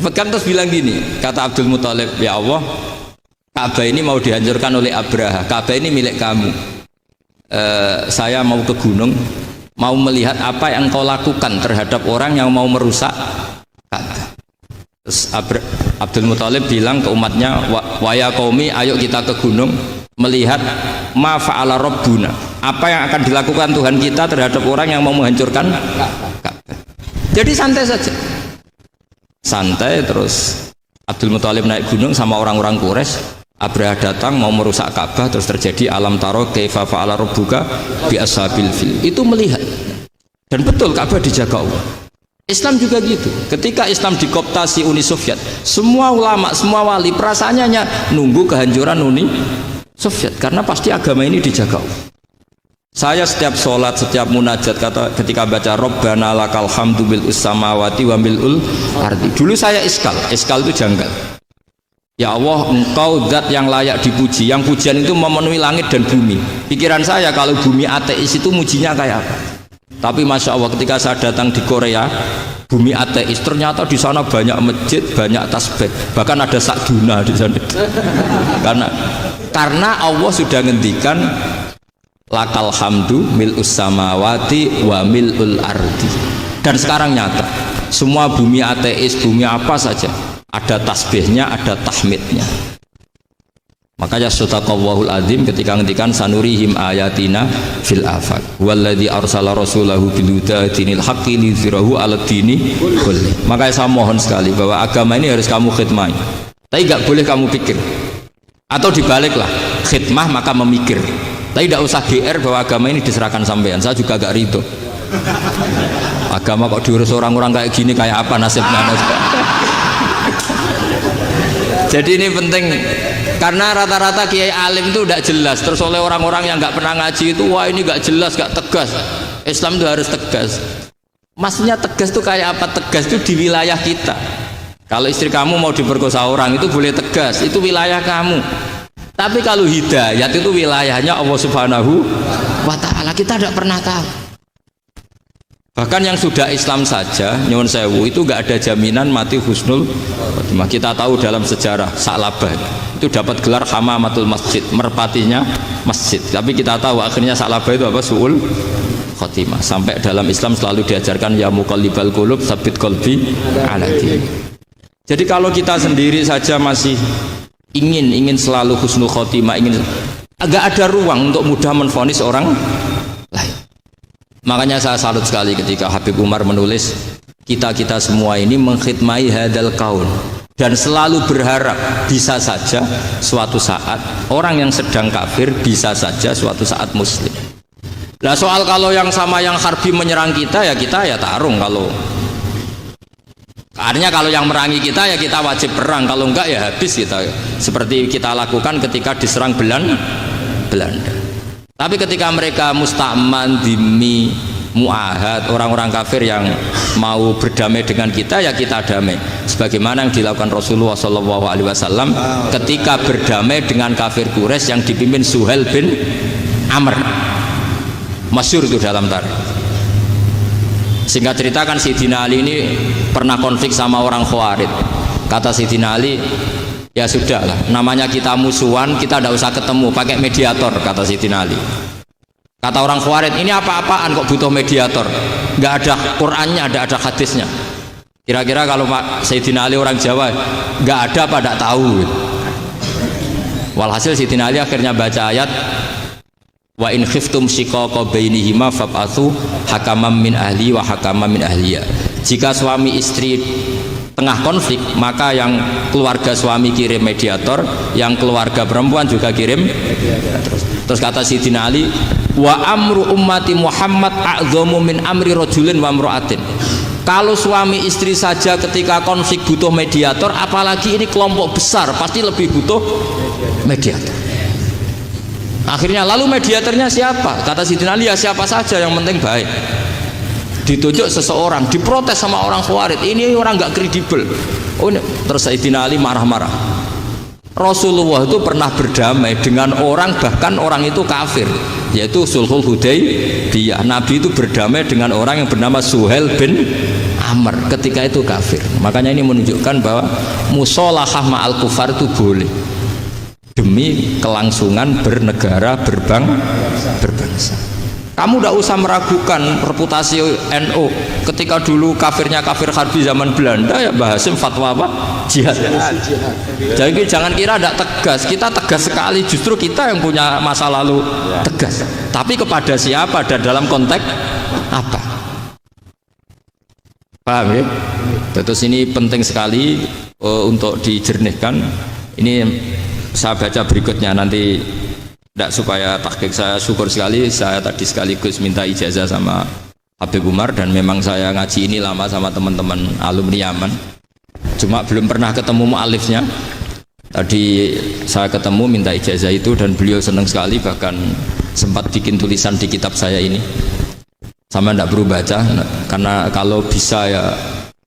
Pegang terus bilang gini, kata Abdul Muthalib, ya Allah, Ka'bah ini mau dihancurkan oleh Abraha, Ka'bah ini milik kamu. Saya mau ke gunung, mau melihat apa yang kau lakukan terhadap orang yang mau merusak Ka'bah. Terus Abdul Muthalib bilang ke umatnya, wa ya qaumi, ayo kita ke gunung melihat ma fa'ala rabbuna, apa yang akan dilakukan Tuhan kita terhadap orang yang mau menghancurkan Ka'bah. Jadi santai saja, santai. Terus Abdul Muthalib naik gunung sama orang-orang Quraisy. Abraha datang mau merusak Ka'bah, terus terjadi alam taro kaifa fa'ala rabbuka bi ashabil fil. Itu melihat, dan betul Ka'bah dijaga Allah. Islam juga gitu. Ketika Islam dikooptasi Uni Soviet, semua ulama, semua wali perasaannya hanya nunggu kehancuran Uni Soviet, karena pasti agama ini dijaga Allah. Saya setiap sholat, setiap munajat, ketika baca Rabbana lakal hamdu bil samawati wa mil'ul ardi. Dulu saya iskal itu janggal. Ya Allah, engkau zat yang layak dipuji, yang pujian itu memenuhi langit dan bumi. Pikiran saya kalau bumi ateis itu mujinya kayak apa? Tapi Masya Allah, ketika saya datang di Korea, bumi ateis, ternyata di sana banyak masjid, banyak tasbih, bahkan ada sakduna di sana. Karena Allah sudah ngendikan lakal hamdu mil'us samawati wa mil'ul ardi. Dan sekarang nyata, semua bumi ateis, bumi apa saja, ada tasbihnya, ada tahmidnya. Makanya sadaqallahul azim ketika ngendikan sanurihim ayatina fil afaq walladzi arsala rasulahu bil huda dinil haqqi liyuzhirahu 'alad dini kulli. Makanya saya mohon sekali bahwa agama ini harus kamu khidmah. Tapi enggak boleh kamu pikir. Atau dibaliklah, khidmah maka memikir. Tapi tidak usah GR bahwa agama ini diserahkan sampean. Saya juga agak ridho. Agama kok diurus orang-orang kayak gini, kayak apa nasibnya? Jadi ini penting, karena rata-rata kiai alim itu tidak jelas. Terus oleh orang-orang yang nggak pernah ngaji itu, wah ini nggak jelas, nggak tegas. Islam itu harus tegas. Maksudnya tegas itu kayak apa? Tegas itu di wilayah kita. Kalau istri kamu mau diperkosa orang itu boleh tegas, itu wilayah kamu. Tapi kalau hidayat itu wilayahnya Allah Subhanahu wa ta'ala, kita tidak pernah tahu. Bahkan yang sudah Islam saja, nyuwun sewu, itu nggak ada jaminan mati husnul khotimah. Kita tahu dalam sejarah Sa'labah itu dapat gelar hamamatul masjid, merpatinya masjid. Tapi kita tahu akhirnya Sa'labah itu apa? Su'ul khotimah. Sampai dalam Islam selalu diajarkan ya muqallibal qulub tsabbit qalbi ala dinik. Jadi kalau kita sendiri saja masih ingin selalu husnul khotimah, agak ada ruang untuk mudah menvonis orang lain. Makanya saya salut sekali ketika Habib Umar menulis kita semua ini mengkhidmai hadal kaun dan selalu berharap bisa saja suatu saat orang yang sedang kafir bisa saja suatu saat muslim. Nah soal kalau yang sama yang harbi menyerang kita ya tarung. Artinya kalau yang merangi kita ya kita wajib perang, kalau enggak ya habis kita. Seperti kita lakukan ketika diserang Belanda. Tapi ketika mereka musta'man, dhimmi, mu'ahad, orang-orang kafir yang mau berdamai dengan kita ya kita damai. Sebagaimana yang dilakukan Rasulullah SAW ketika berdamai dengan kafir Quraisy yang dipimpin Suhail bin Amr. Masyhur itu dalam tarikh. Singkat cerita kan Sayyidina Ali ini pernah konflik sama orang Khawarij. Kata Sayyidina Ali, ya sudah lah, namanya kita musuhan, kita tidak usah ketemu, pakai mediator, kata Sayyidina Ali. Kata orang Khawarij, ini apa-apaan kok butuh mediator? Nggak ada Qur'annya, nggak ada hadisnya. Kira-kira kalau Pak Sayyidina Ali orang Jawa, nggak ada apa tidak tahu. Walhasil Sayyidina Ali akhirnya baca ayat wa in khiftum shiqaqa bainihima fab'atsu hakaman min ahli wa hakaman min ahliya. Jika suami istri tengah konflik, maka yang keluarga suami kirim mediator, yang keluarga perempuan juga kirim mediator. Terus kata Sayyidina Ali, wa amru ummati Muhammad a'dhamu min amri rajulin wa imra'atin. Kalau suami istri saja ketika konflik butuh mediator, apalagi ini kelompok besar pasti lebih butuh mediator. Akhirnya lalu mediatornya siapa? Kata Sayyidina Ali, ya siapa saja yang penting baik. Ditunjuk seseorang, diprotes sama orang Khawarij, ini orang nggak kredibel. Terus Sayyidina Ali marah-marah. Rasulullah itu pernah berdamai dengan orang, bahkan orang itu kafir, yaitu Sulhul Hudaybiyah. Nabi itu berdamai dengan orang yang bernama Suhail bin Amr ketika itu kafir. Makanya ini menunjukkan bahwa musolahah ma'al kufar itu boleh demi kelangsungan bernegara berbangsa. Kamu tidak usah meragukan reputasi NU. Ketika dulu kafirnya kafir harbi zaman Belanda, ya Mbah Hasim fatwa apa? Jihad. Jadi jangan kira tidak tegas. Kita tegas sekali. Justru kita yang punya masa lalu tegas. Tapi kepada siapa dan dalam konteks apa? Paham ya? Terus ini penting sekali untuk dijernihkan. Ini saya baca berikutnya nanti, tidak supaya tahqiq. Saya syukur sekali, saya tadi sekaligus minta ijazah sama Habib Umar, dan memang saya ngaji ini lama sama teman-teman alumni Yaman, cuma belum pernah ketemu mu'alifnya. Tadi saya ketemu minta ijazah itu dan beliau senang sekali, bahkan sempat bikin tulisan di kitab saya ini. Sama tidak perlu baca, karena kalau bisa ya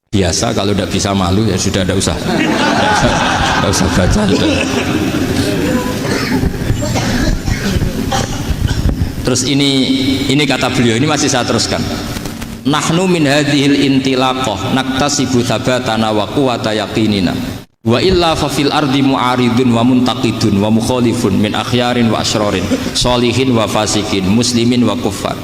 biasa, kalau tidak bisa malu ya sudah, tidak usah tidak usah baca. Terus ini kata beliau, ini masih saya teruskan. Nahnu min hadhil intilaqah naktasibu thabatana wa quwwata yaqinina wa illa fa fil ardi mu'aridun wa muntaqidun wa mukhalifun min akhyarin wa asyrarin sholihin wa fasikin muslimin wa kuffar.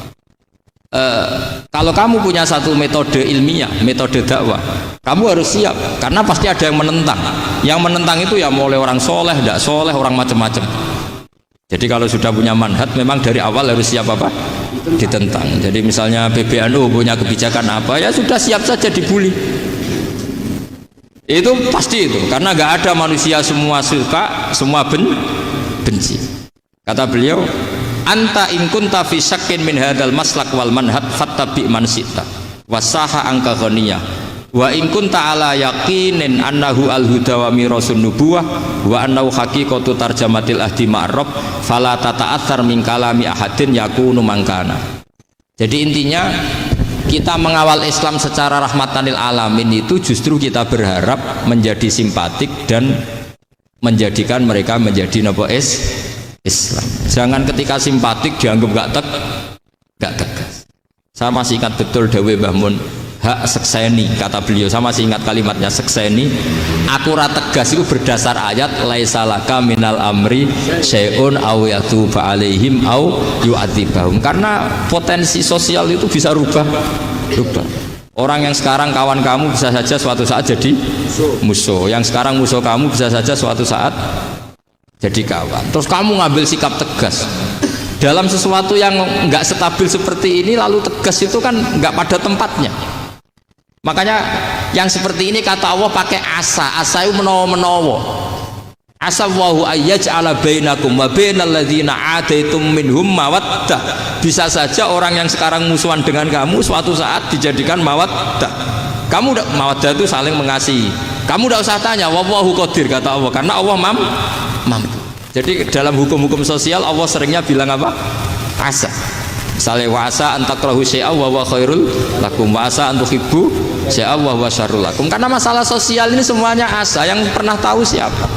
Kalau kamu punya satu metode ilmiah, metode dakwah, kamu harus siap, karena pasti ada yang menentang. Yang menentang itu ya mulai orang soleh, tidak soleh, orang macam-macam. Jadi kalau sudah punya manhaj, memang dari awal harus siap apa? Ditentang. Jadi misalnya PBNU punya kebijakan apa, ya sudah siap saja dibully. Itu pasti itu, karena nggak ada manusia semua suka, semua benci. Kata beliau, anta in kunta fi syakkin min hadzal maslak wal manhaj fattabi man syi'ta wasaha angka ghaniyah wa in kunta ala yaqinin annahu al-huda wa mirasun nubuwah wa annahu haqiqatu tarjamatil ahdi ma'rab fala tata'athar min kalami ahadin yakunu mangkana. Jadi intinya kita mengawal Islam secara rahmatan lil alamin itu justru kita berharap menjadi simpatik dan menjadikan mereka menjadi napa Islam. Jangan ketika simpatik dianggap gak tegas. Saya masih ingat betul dawuh Mbah Mun, hak sekseni, kata beliau, saya masih ingat kalimatnya, sekseni aku ra tegas itu berdasar ayat laisa laka minal amri syai'un aw yatuba alaihim aw yu'adzibahum, karena potensi sosial itu bisa rubah. Orang yang sekarang kawan kamu bisa saja suatu saat jadi musuh, yang sekarang musuh kamu bisa saja suatu saat jadi kawan. Terus kamu ngambil sikap tegas dalam sesuatu yang nggak stabil seperti ini, lalu tegas itu kan nggak pada tempatnya. Makanya yang seperti ini kata Allah pakai asa itu menawa-menawa. Asa wahu ayyaj'ala bainakum wa bainal ladzina adaitum minhum mawaddah. Bisa saja orang yang sekarang musuhan dengan kamu suatu saat dijadikan mawaddah. Kamu udah mawaddah itu saling mengasihi. Kamu udah usah tanya, wallahu qadir, kata Allah, karena Allah mampu. Jadi dalam hukum-hukum sosial Allah seringnya bilang apa? Asa. Misalnya wasa antakrahu syai'a wa huwa khairul lakum, wasa antuhibbu syai'a wa huwa syarrul lakum. Karena masalah sosial ini semuanya asa, yang pernah tahu siapa?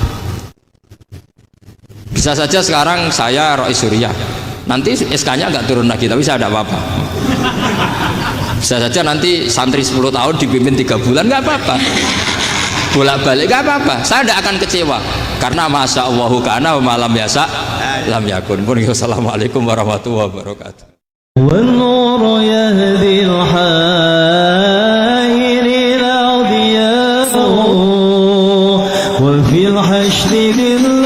Bisa saja sekarang saya Rois Surya, nanti SK-nya nggak turun lagi, tapi saya tidak apa-apa. Bisa saja nanti santri 10 tahun dipimpin 3 bulan, nggak apa-apa. Bolak-balik nggak apa-apa, saya tidak akan kecewa, karena masya Allahu kana wa malam yasa lam yakun. Wassalamualaikum warahmatullahi wabarakatuh. والنور يهدي الحائر إلى ضياء وفي الحشر ذل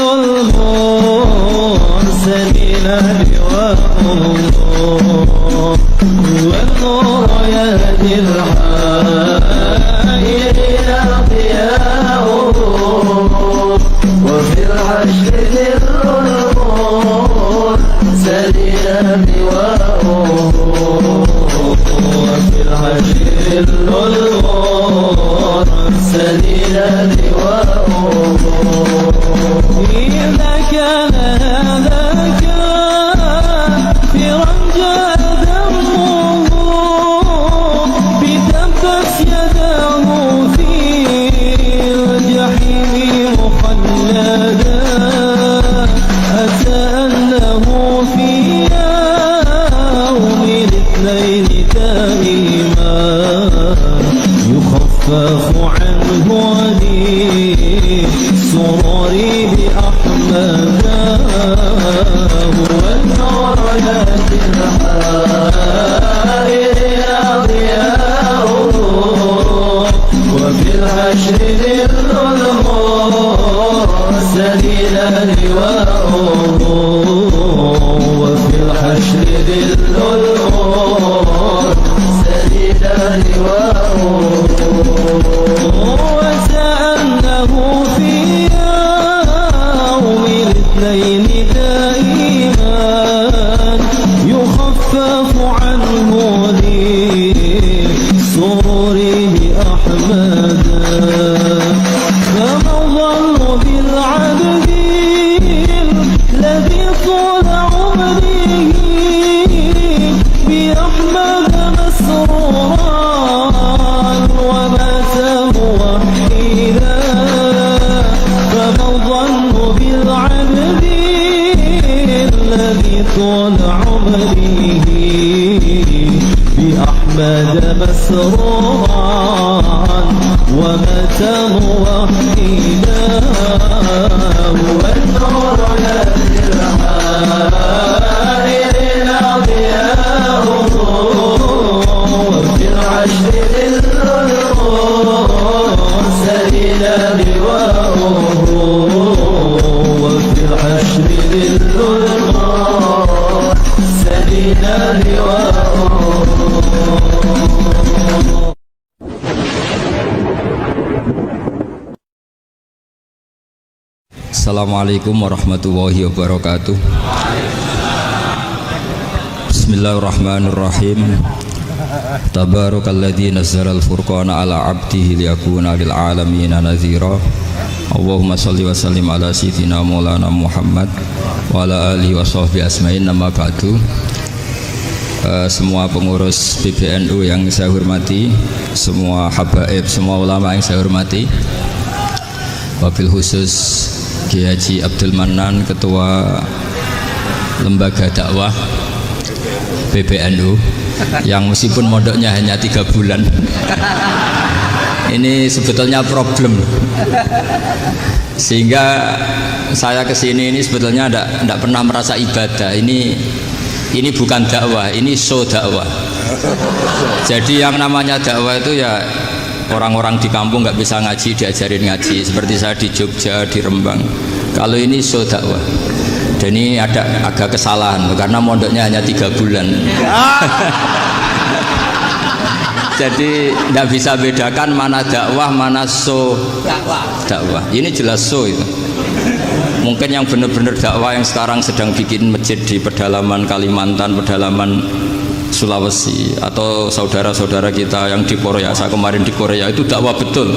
المرسلين لواء والنور يهدي الحائر إلى ضياء وفي الحشر ذل المرسلين لواء وفي الحشر المرسلين لواء إذا كان هذا كافرا جاء دمه بدبت يداه في الجحيم مخلدا أتى أنه في يوم الاثنين دائما يخفف عنه سروري بأحمد والنور يهدي الحائر إلى ضياء وفي الحشر ذل المرسلين لواء وفي الحشر ذل المرسلين لواء وكأنه في يوم الاثنين دائما يخفف عنه لسرور بأحمد فما الظن بالعبد الذي طول عمره بأحمد مسرورا ومات موحدا فما الظن بالعبد الذي طول عمره بأحمد مسرورا ومات موحدا والنور يهدي الحائر إلى ضياء وفي العشر ذل المرسلين لواء وفي الحشر ذل المرسلين لواء. Assalamualaikum warahmatullahi wabarakatuh. Bismillahirrahmanirrahim. Tabarakalladzi nazzala al-furqana ala 'abdihi liyakuna lil 'alamin nadhira. Allahumma shalli wa sallim ala sayyidina Maulana Muhammad wa ala alihi wa sahbihi asma'in. Nama ba'du. Semua pengurus PBNU yang saya hormati, semua habaib, semua ulama yang saya hormati, wabil khusus Kiai Haji Abdul Manan, Ketua Lembaga Dakwah PBNU, yang meskipun mondoknya hanya 3 bulan. Ini sebetulnya problem, sehingga saya kesini ini sebetulnya tidak pernah merasa ibadah. Ini bukan dakwah, ini show dakwah. Jadi yang namanya dakwah itu ya orang-orang di kampung nggak bisa ngaji diajarin ngaji, seperti saya di Jogja, di Rembang. Kalau ini show dakwah, dan ini ada agak kesalahan karena mondoknya hanya 3 bulan. Jadi tidak bisa bedakan mana dakwah, mana show dakwah. Ini jelas show itu. Mungkin yang benar-benar dakwah yang sekarang sedang bikin masjid di pedalaman Kalimantan, pedalaman Sulawesi, atau saudara-saudara kita yang di Korea. Saya kemarin di Korea itu dakwah betul.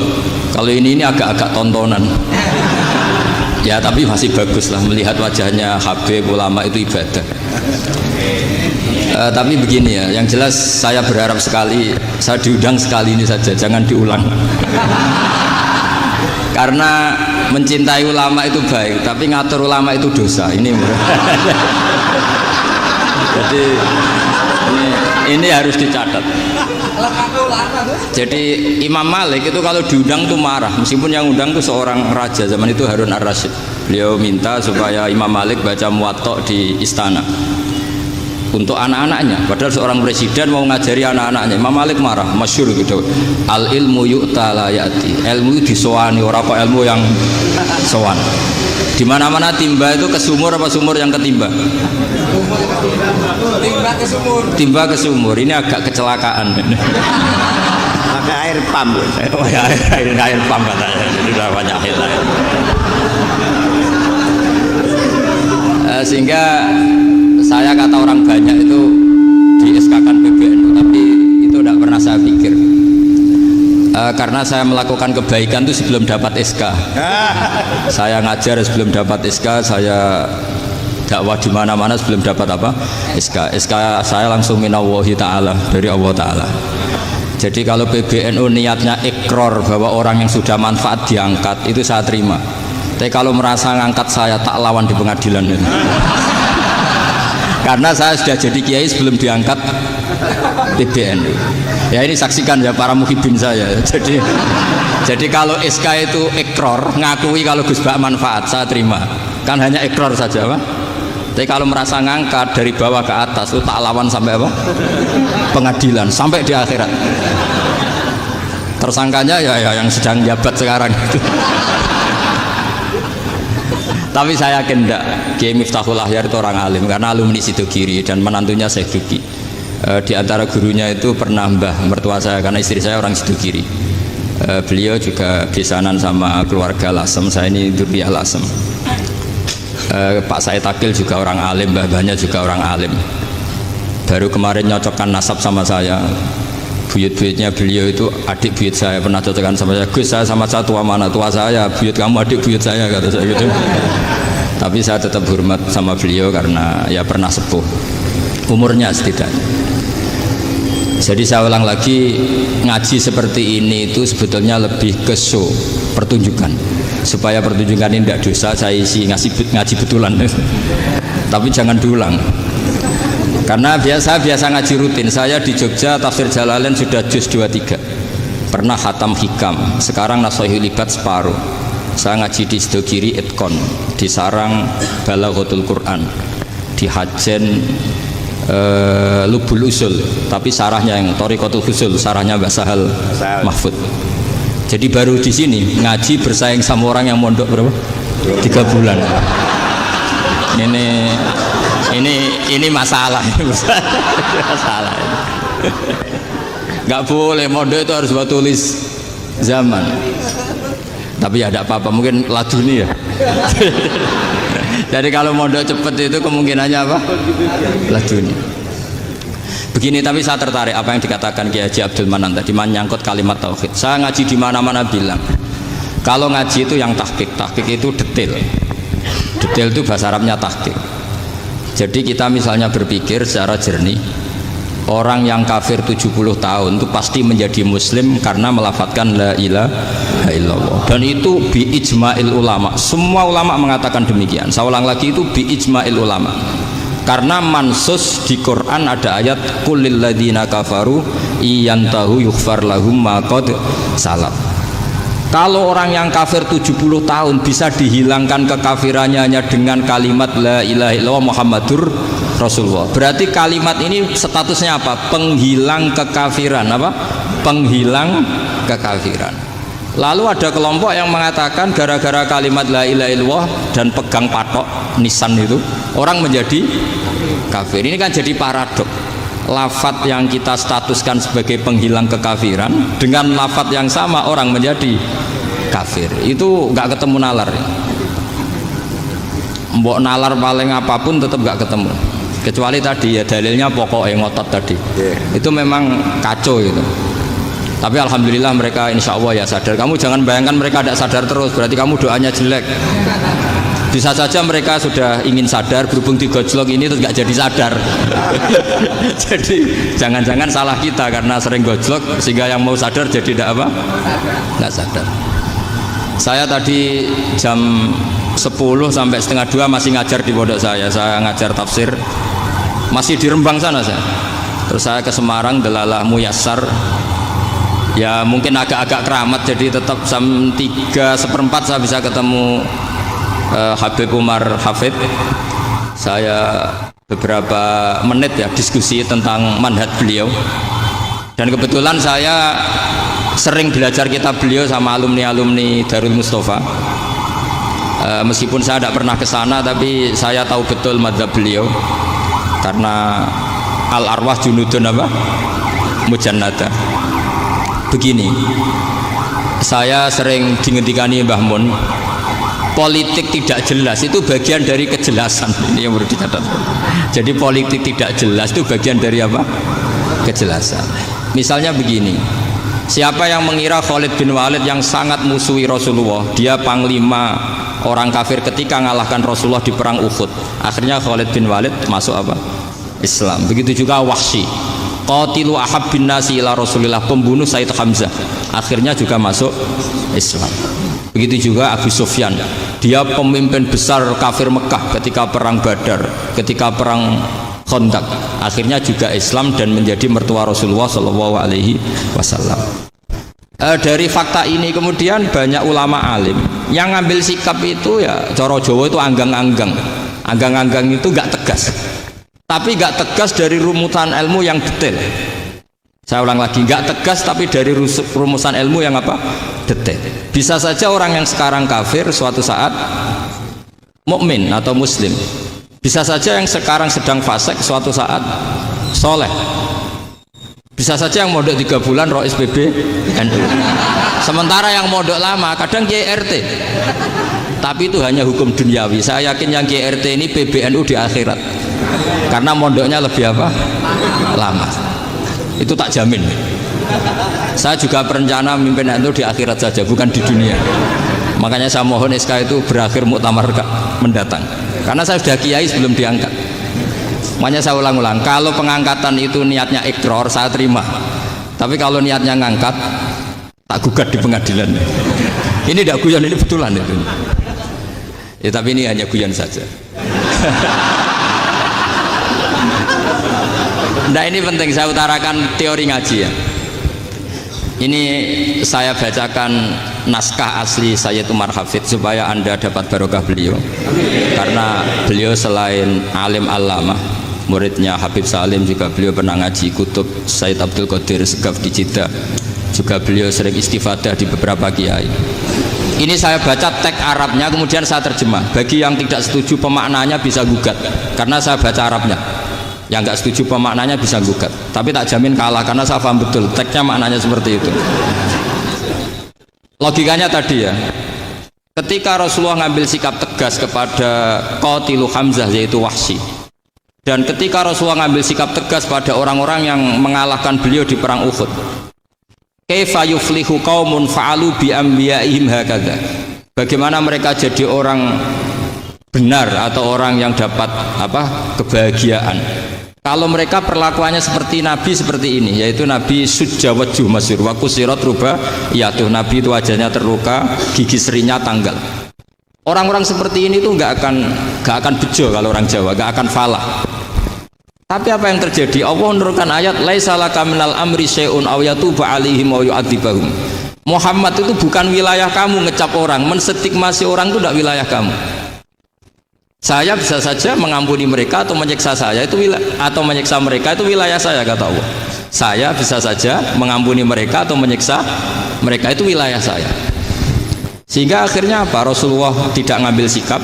Kalau ini agak-agak tontonan. Ya tapi masih bagus lah, melihat wajahnya Habib ulama itu ibadah. Tapi begini ya, yang jelas saya berharap sekali, saya diundang sekali ini saja, jangan diulang. Karena mencintai ulama itu baik, tapi ngatur ulama itu dosa. Jadi ini harus dicatat. Jadi Imam Malik itu kalau diundang tuh marah, meskipun yang undang itu seorang raja zaman itu, Harun ar-Rasyid. Beliau minta supaya Imam Malik baca Muwatta di istana untuk anak-anaknya, padahal seorang presiden mau ngajari anak-anaknya. Imam Malik marah, masyhur gitu, al ilmu yu'ta la ya'ti, ilmu disowani, orang kok ilmu yang sowan. Di mana-mana timba itu ke sumur apa sumur yang ketimba? Timba ke sumur. Ini agak kecelakaan. Pakai air pump. Oh ya, air pump katanya. Jadi udah banyak hal lain. Sehingga saya kata orang banyak itu di SK-kan PBNU, tapi itu tidak pernah saya pikir. Karena saya melakukan kebaikan itu sebelum dapat SK. Saya ngajar sebelum dapat SK, saya dakwah di mana-mana sebelum dapat apa? SK. SK saya langsung minallahi ta'ala, dari Allah Ta'ala. Jadi kalau PBNU niatnya ikrar bahwa orang yang sudah manfaat diangkat, itu saya terima. Tapi kalau merasa ngangkat saya, tak lawan di pengadilan itu. Karena saya sudah jadi kiai sebelum diangkat PBNU. Ya ini saksikan ya para muhibin saya. Jadi kalau SK itu ikrar, ngakui kalau Gus Bak manfaat, saya terima. Kan hanya ikrar saja, Pak. Tapi kalau merasa ngangkat dari bawah ke atas, itu tak lawan sampai apa? Pengadilan, sampai di akhirat. Tersangkanya ya yang sedang jabat sekarang itu. Tapi saya yakin enggak, Kiai Miftahul Ahyar itu orang alim, karena alumni Sidogiri dan menantunya Syekh Duki. Di antara gurunya itu pernah mbah mertua saya, karena istri saya orang Sidogiri. Beliau juga besanan sama keluarga Lasem, saya ini Durriyah Lasem. Pak Said Akil juga orang alim, mbah-mbahnya juga orang alim. Baru kemarin nyocokkan nasab sama saya. Buyut-buyutnya beliau itu adik buyut saya, pernah cocokkan sama saya. Gus, saya sama saya tua mana? Tua saya, buyut kamu adik buyut saya, kata saya gitu. Tapi saya tetap hormat sama beliau karena ya pernah sepuh umurnya setidaknya. Jadi saya ulang lagi, ngaji seperti ini itu sebetulnya lebih ke show, pertunjukan. Supaya pertunjukan ini tidak dosa, saya isi ngaji betulan. Tapi jangan diulang. Karena biasa ngaji rutin. Saya di Jogja tafsir Jalalain sudah juz 23. Pernah khatam hikam. Sekarang Nashahul Ibad separuh. Saya ngaji di Sidogiri Itkon, di Sarang Balaghatul Quran, di Hajen Lubul Usul, tapi sarahnya yang Thariqatul Usul, sarahnya Mbah Sahal Mahfud. Jadi baru di sini ngaji bersaing sama orang yang mondok berapa? 3 bulan. Ini masalah. Masalah. Nggak boleh mondok itu harus buat tulis zaman. Tapi ya tidak apa-apa, mungkin laduni ya. Jadi kalau mondok cepet itu kemungkinannya apa? Laduni. Begini, tapi saya tertarik apa yang dikatakan Kiai Haji Abdul Manan tadi, menyangkut kalimat tauhid. Saya ngaji di mana-mana bilang, kalau ngaji itu yang tahqiq itu detail. Detail itu bahasa Arabnya tahqiq. Jadi kita misalnya berpikir secara jernih, orang yang kafir 70 tahun itu pasti menjadi muslim karena melafadzkan la ilaha illallah, dan itu bi ijma'il ulama. Semua ulama mengatakan demikian. Saya ulang lagi, itu bi ijma'il ulama, karena mansus di Quran ada ayat qulil ladzina kafaru iyantahu yughfar lahum ma qad salaf. Kalau orang yang kafir 70 tahun bisa dihilangkan kekafirannya hanya dengan kalimat la ilaha illallah Muhammadur Rasulullah, berarti kalimat ini statusnya apa? Penghilang kekafiran. Apa? Penghilang kekafiran. Lalu ada kelompok yang mengatakan gara-gara kalimat la ilaha illallah dan pegang patok nisan itu orang menjadi kafir. Ini kan jadi paradok. Lafadz yang kita statuskan sebagai penghilang kekafiran dengan lafadz yang sama orang menjadi kafir. Itu nggak ketemu nalar. Mbok nalar paling apapun tetap nggak ketemu. Kecuali tadi ya dalilnya pokoknya ngotot tadi. Itu memang kacau itu. Tapi alhamdulillah mereka insya Allah ya sadar. Kamu jangan bayangkan mereka tidak sadar terus, berarti kamu doanya jelek. Bisa saja mereka sudah ingin sadar, berhubung digojlok ini terus nggak jadi sadar. Jadi jangan-jangan salah kita karena sering gojlok sehingga yang mau sadar jadi tidak apa? Nggak sadar. Saya tadi jam 10 sampai setengah 2 masih ngajar di pondok saya ngajar tafsir, masih di Rembang sana saya. Terus saya ke Semarang, Delalah Muyassar, ya mungkin agak-agak keramat, jadi tetap jam 3:4 saya bisa ketemu Habib Umar Hafid. Saya beberapa menit ya diskusi tentang manhaj beliau, dan kebetulan saya sering belajar kitab beliau sama alumni-alumni Darul Mustafa. Meskipun saya tidak pernah ke sana, tapi saya tahu betul mazhab beliau karena al arwah junudun apa? Mujannada. Begini, saya sering dingendikani Mbah Mun, politik tidak jelas itu bagian dari kejelasan. Ini yang perlu dicatat. Jadi politik tidak jelas itu bagian dari apa? Kejelasan. Misalnya begini, siapa yang mengira Khalid bin Walid yang sangat musuhi Rasulullah, dia panglima orang kafir ketika ngalahkan Rasulullah di perang Uhud, akhirnya Khalid bin Walid masuk apa? Islam. Begitu juga Wahsy, qatilu ahabbin nasi ila Rasulillah, pembunuh Sayyid Hamzah, akhirnya juga masuk Islam. Begitu juga Abu Sufyan, dia pemimpin besar kafir Mekah ketika perang Badar, ketika perang Khandaq, akhirnya juga Islam dan menjadi mertua Rasulullah Shallallahu Alaihi Wasallam. Dari fakta ini kemudian banyak ulama alim yang ngambil sikap itu ya coro Jawa itu anggang-anggang. Anggang-anggang itu gak tegas, tapi gak tegas dari rumusan ilmu yang detail. Saya ulang lagi, gak tegas tapi dari rumusan ilmu yang apa? Detail. Bisa saja orang yang sekarang kafir suatu saat mukmin atau muslim. Bisa saja yang sekarang sedang fasik suatu saat soleh. Bisa saja yang mondok 3 bulan Rois PB NU. Sementara yang mondok lama kadang KRT. Tapi itu hanya hukum duniawi. Saya yakin yang KRT ini PBNU di akhirat. Karena mondoknya lebih apa? Lama. Itu tak jamin. Saya juga berencana memimpin NU di akhirat saja, bukan di dunia. Makanya saya mohon SK itu berakhir muktamar mendatang. Karena saya sudah kiai sebelum diangkat. Makanya saya ulang-ulang, kalau pengangkatan itu niatnya ikrar, saya terima. Tapi kalau niatnya ngangkat, tak gugat di pengadilan. Ini tidak guyon, ini betulan itu. Ya, tapi ini hanya guyon saja. Nah, ini penting saya utarakan teori ngaji ya. Ini saya bacakan naskah asli Sayyid Umar Hafid supaya Anda dapat barokah beliau. Karena beliau selain alim allamah, muridnya Habib Salim, juga beliau pernah ngaji kutub Sayyid Abdul Qadir Segaf di Jeddah. Juga beliau sering istifadah di beberapa kiai. Ini saya baca teks Arabnya, kemudian saya terjemah. Bagi yang tidak setuju pemaknanya bisa gugat, karena saya baca Arabnya. Yang nggak setuju pemaknanya bisa gugat, tapi tak jamin kalah karena saya paham betul teksnya maknanya seperti itu. Logikanya tadi ya, ketika Rasulullah ngambil sikap tegas kepada qatilu Hamzah yaitu Wahsy, dan ketika Rasulullah ngambil sikap tegas pada orang-orang yang mengalahkan beliau di perang Uhud, kaifa yuflihu qaumun fa'alu bi anbiya'ihim hakadha, bagaimana mereka jadi orang benar atau orang yang dapat apa? Kebahagiaan Kalau mereka perlakuannya seperti Nabi seperti ini, yaitu Nabi sujawaju masyhur wa kusirat ruba, ya tuh Nabi itu wajahnya terluka, gigi serinya tanggal. Orang-orang seperti ini tuh nggak akan bejo kalau orang Jawa, nggak akan falah. Tapi apa yang terjadi? Allah menurunkan ayat laisa laka minal amri syai'un aw yatuba 'alaihim aw yu'adzibahum. Muhammad itu bukan wilayah kamu ngecap orang, menstigmasi orang itu tidak wilayah kamu. Saya bisa saja mengampuni mereka atau menyiksa saya itu atau menyiksa mereka itu wilayah saya, kata Allah. Saya bisa saja mengampuni mereka atau menyiksa mereka itu wilayah saya. Sehingga akhirnya apa? Rasulullah tidak ngambil sikap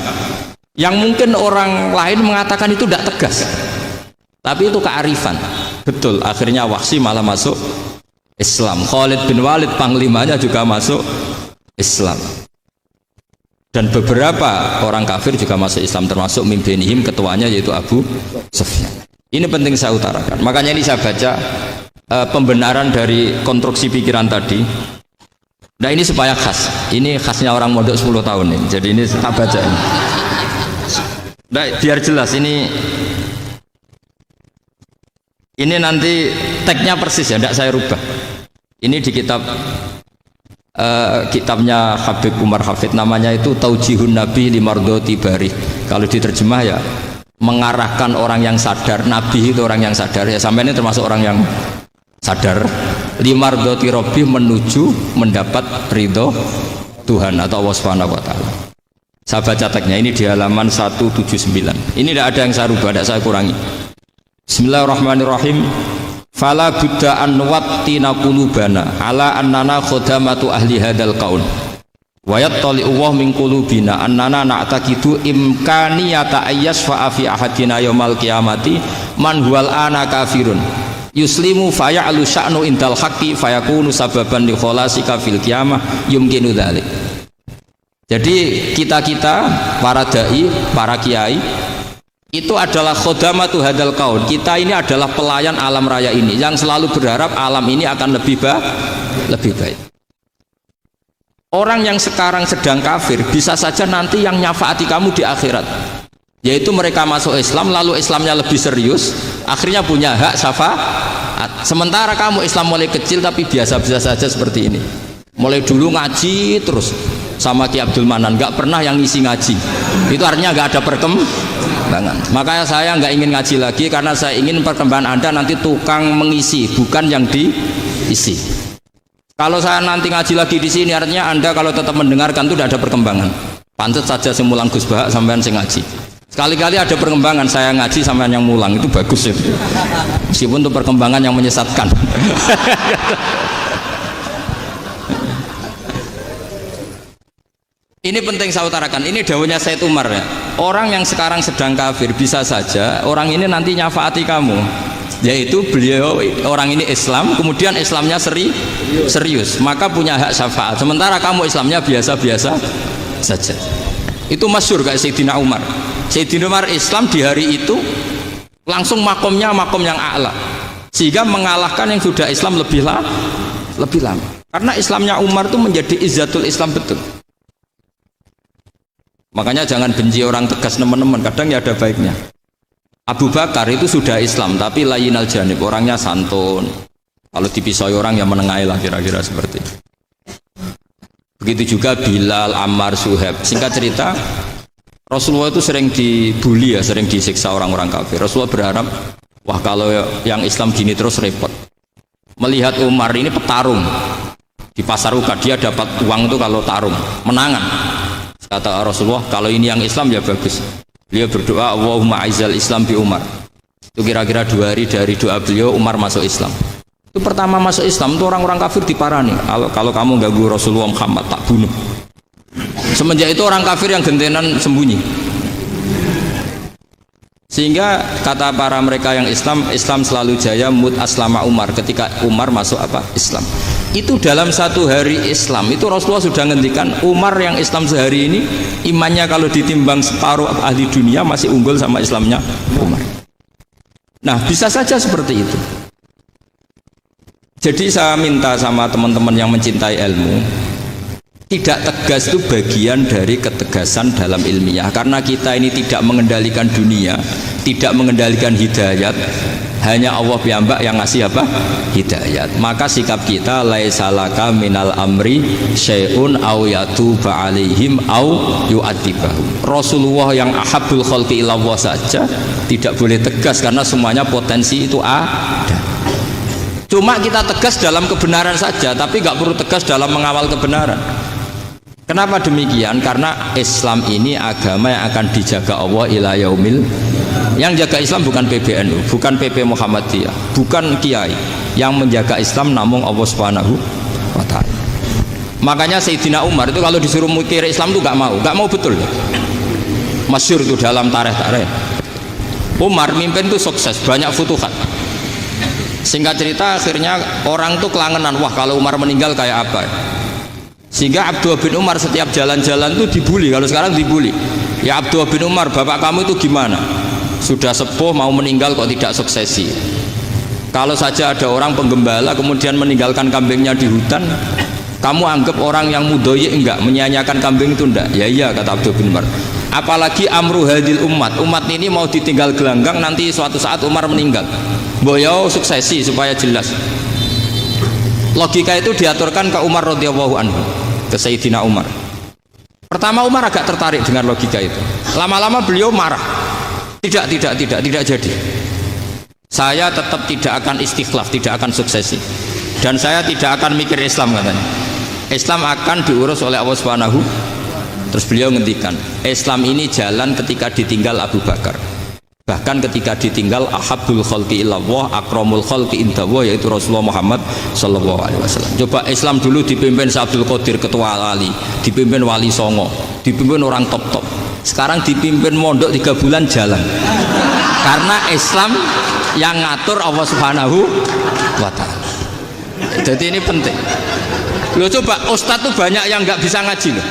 yang mungkin orang lain mengatakan itu tidak tegas. Tapi itu kearifan. Betul, akhirnya Wahsy malah masuk Islam. Khalid bin Walid panglimanya juga masuk Islam. Dan beberapa orang kafir juga masuk Islam, termasuk mimbenihim, ketuanya yaitu Abu Sufyan. Ini penting saya utarakan. Makanya ini saya baca pembenaran dari konstruksi pikiran tadi. Nah ini supaya khas. Ini khasnya orang mondok 10 tahun ini. Jadi ini tak baca ini. Nah, biar jelas ini nanti tagnya persis ya, tidak saya rubah. Ini di kitabnya Habib Umar Hafid, namanya itu Taujihun Nabi Limardoti Bari. Kalau diterjemah ya mengarahkan orang yang sadar. Nabi itu orang yang sadar ya, sampai ini termasuk orang yang sadar. Limardoti Robbi, menuju mendapat ridho Tuhan atau Allah Subhanahu wa taala. Saya baca tagnya ini di halaman 179. Ini tidak ada yang saya rubah, tidak saya kurangi. Bismillahirrahmanirrahim. Fala budda an wattina qulubana ala annana khadamatu ahli hadzal qaul wa yattali Allah min qulubina annana na'taqidu imkaniyata ayyasfa fi ahadina yaumal qiyamati man huwal ana kafirun yuslimu faya'lu sya'nu indal haqqi fayakunu sababan li khalasika fil qiyamah yumkinu dzalik. Jadi kita-kita para dai, para kiai itu adalah khodamatu hadal kaun. Kita ini adalah pelayan alam raya ini yang selalu berharap alam ini akan lebih baik. Orang yang sekarang sedang kafir bisa saja nanti yang nyafaati kamu di akhirat, yaitu mereka masuk Islam lalu Islamnya lebih serius, akhirnya punya hak syafaat. Sementara kamu Islam mulai kecil tapi biasa-biasa saja seperti ini, mulai dulu ngaji terus sama Ki Abdul Manan, nggak pernah yang ngisi ngaji. Itu artinya nggak ada perkembangan. Makanya saya nggak ingin ngaji lagi karena saya ingin perkembangan Anda nanti tukang mengisi, bukan yang diisi. Kalau saya nanti ngaji lagi di sini, artinya Anda kalau tetap mendengarkan itu tidak ada perkembangan. Pantes saja semulang Gus Bahak sampean sing ngaji. Sekali-kali ada perkembangan, saya ngaji sampean yang mulang, itu bagus itu. Meskipun itu perkembangan yang menyesatkan. Ini penting saya utarakan. Ini dawuhnya Said Umar ya. Orang yang sekarang sedang kafir bisa saja orang ini nanti nyafaati kamu. Yaitu beliau orang ini Islam, kemudian Islamnya serius, maka punya hak syafaat. Sementara kamu Islamnya biasa-biasa saja. Itu masyhur kayak Sayyidina Umar. Sayyidina Umar Islam di hari itu langsung makomnya makom yang a'la, sehingga mengalahkan yang sudah Islam lebih lama. Karena Islamnya Umar itu menjadi izzatul Islam betul. Makanya jangan benci orang tegas teman-teman, kadang ya ada baiknya. Abu Bakar itu sudah Islam tapi layinal janib, orangnya santun. Kalau dipisoi orang yang menengahi lah, kira-kira seperti itu. Begitu juga Bilal, Ammar, Suhaib. Singkat cerita, Rasulullah itu sering dibully ya, sering disiksa orang-orang kafir. Rasulullah berharap, wah kalau yang Islam gini terus repot. Melihat Umar ini petarung di pasar Uka, dia dapat uang itu kalau tarung, menangan. Kata Rasulullah, kalau ini yang Islam ya bagus. Beliau berdoa, Allahumma aizal Islam bi Umar. Itu kira-kira 2 hari dari doa beliau, Umar masuk Islam. Itu pertama masuk Islam itu orang-orang kafir diparani. Kalau kamu ganggu Rasulullah Muhammad tak bunuh. Semenjak itu orang kafir yang gentenan sembunyi. Sehingga kata para mereka yang Islam selalu jaya mut aslama Umar, ketika Umar masuk Islam. Itu dalam satu hari Islam itu Rasulullah sudah ngendikan Umar yang Islam sehari ini imannya kalau ditimbang separuh ahli dunia masih unggul sama Islamnya Umar. Nah bisa saja seperti itu. Jadi saya minta sama teman-teman yang mencintai ilmu, Tidak tegas itu bagian dari ketegasan dalam ilmiah, karena kita ini tidak mengendalikan dunia, tidak mengendalikan hidayat, hanya Allah piyambak yang ngasih apa? Hidayat. Maka sikap kita laisa laka minal amri syai'un aw yatuba alaihim aw yu'adzibahum. Rasulullah yang ahabbul khalqi ilallah saja tidak boleh tegas karena semuanya potensi itu ada. Cuma kita tegas dalam kebenaran saja, tapi nggak perlu tegas dalam mengawal kebenaran. Kenapa demikian? Karena Islam ini agama yang akan dijaga Allah ila yaumil. Yang jaga Islam bukan PBNU, bukan PP Muhammadiyah, bukan kiai. Yang menjaga Islam namun Allah Subhanahu wa taala. Makanya Sayyidina Umar itu kalau disuruh mikir Islam itu gak mau betul. Masyhur itu dalam tarikh-tarikh. Umar mimpin itu sukses, banyak futuhat. Singkat cerita akhirnya orang tuh kelangenan, wah kalau Umar meninggal kayak apa? Sehingga Abdullah bin Umar setiap jalan-jalan tuh dibully. Kalau sekarang dibully, ya Abdullah bin Umar, bapak kamu itu gimana? Sudah sepuh mau meninggal kok tidak suksesi. Kalau saja ada orang penggembala kemudian meninggalkan kambingnya di hutan, kamu anggap orang yang mudoyi enggak, menyanyiakan kambing itu enggak? Ya iya, kata Abdullah bin Umar. Apalagi amru hadil umat ini mau ditinggal gelanggang, nanti suatu saat Umar meninggal, boyo suksesi supaya jelas. Logika itu diaturkan ke Umar radhiyallahu anhu, ke Sayyidina Umar. Pertama Umar agak tertarik dengan logika itu. Lama-lama beliau marah. Tidak jadi. Saya tetap tidak akan istikhlaf, tidak akan suksesi. Dan saya tidak akan mikir Islam, katanya. Islam akan diurus oleh Allah Subhanahu. Terus beliau ngendikan, Islam ini jalan ketika ditinggal Abu Bakar. Bahkan ketika ditinggal ahabbul khalqi ilallah akramul khalqi indallah, yaitu Rasulullah Muhammad sallallahu alaihi wasallam. Coba Islam dulu dipimpin Abdul Qadir ketua wali, dipimpin Wali Songo, dipimpin orang top-top. Sekarang dipimpin mondok 3 bulan jalan. Karena Islam yang ngatur Allah Subhanahu wa taala. Jadi ini penting. Loh coba ustadz tuh banyak yang nggak bisa ngaji loh.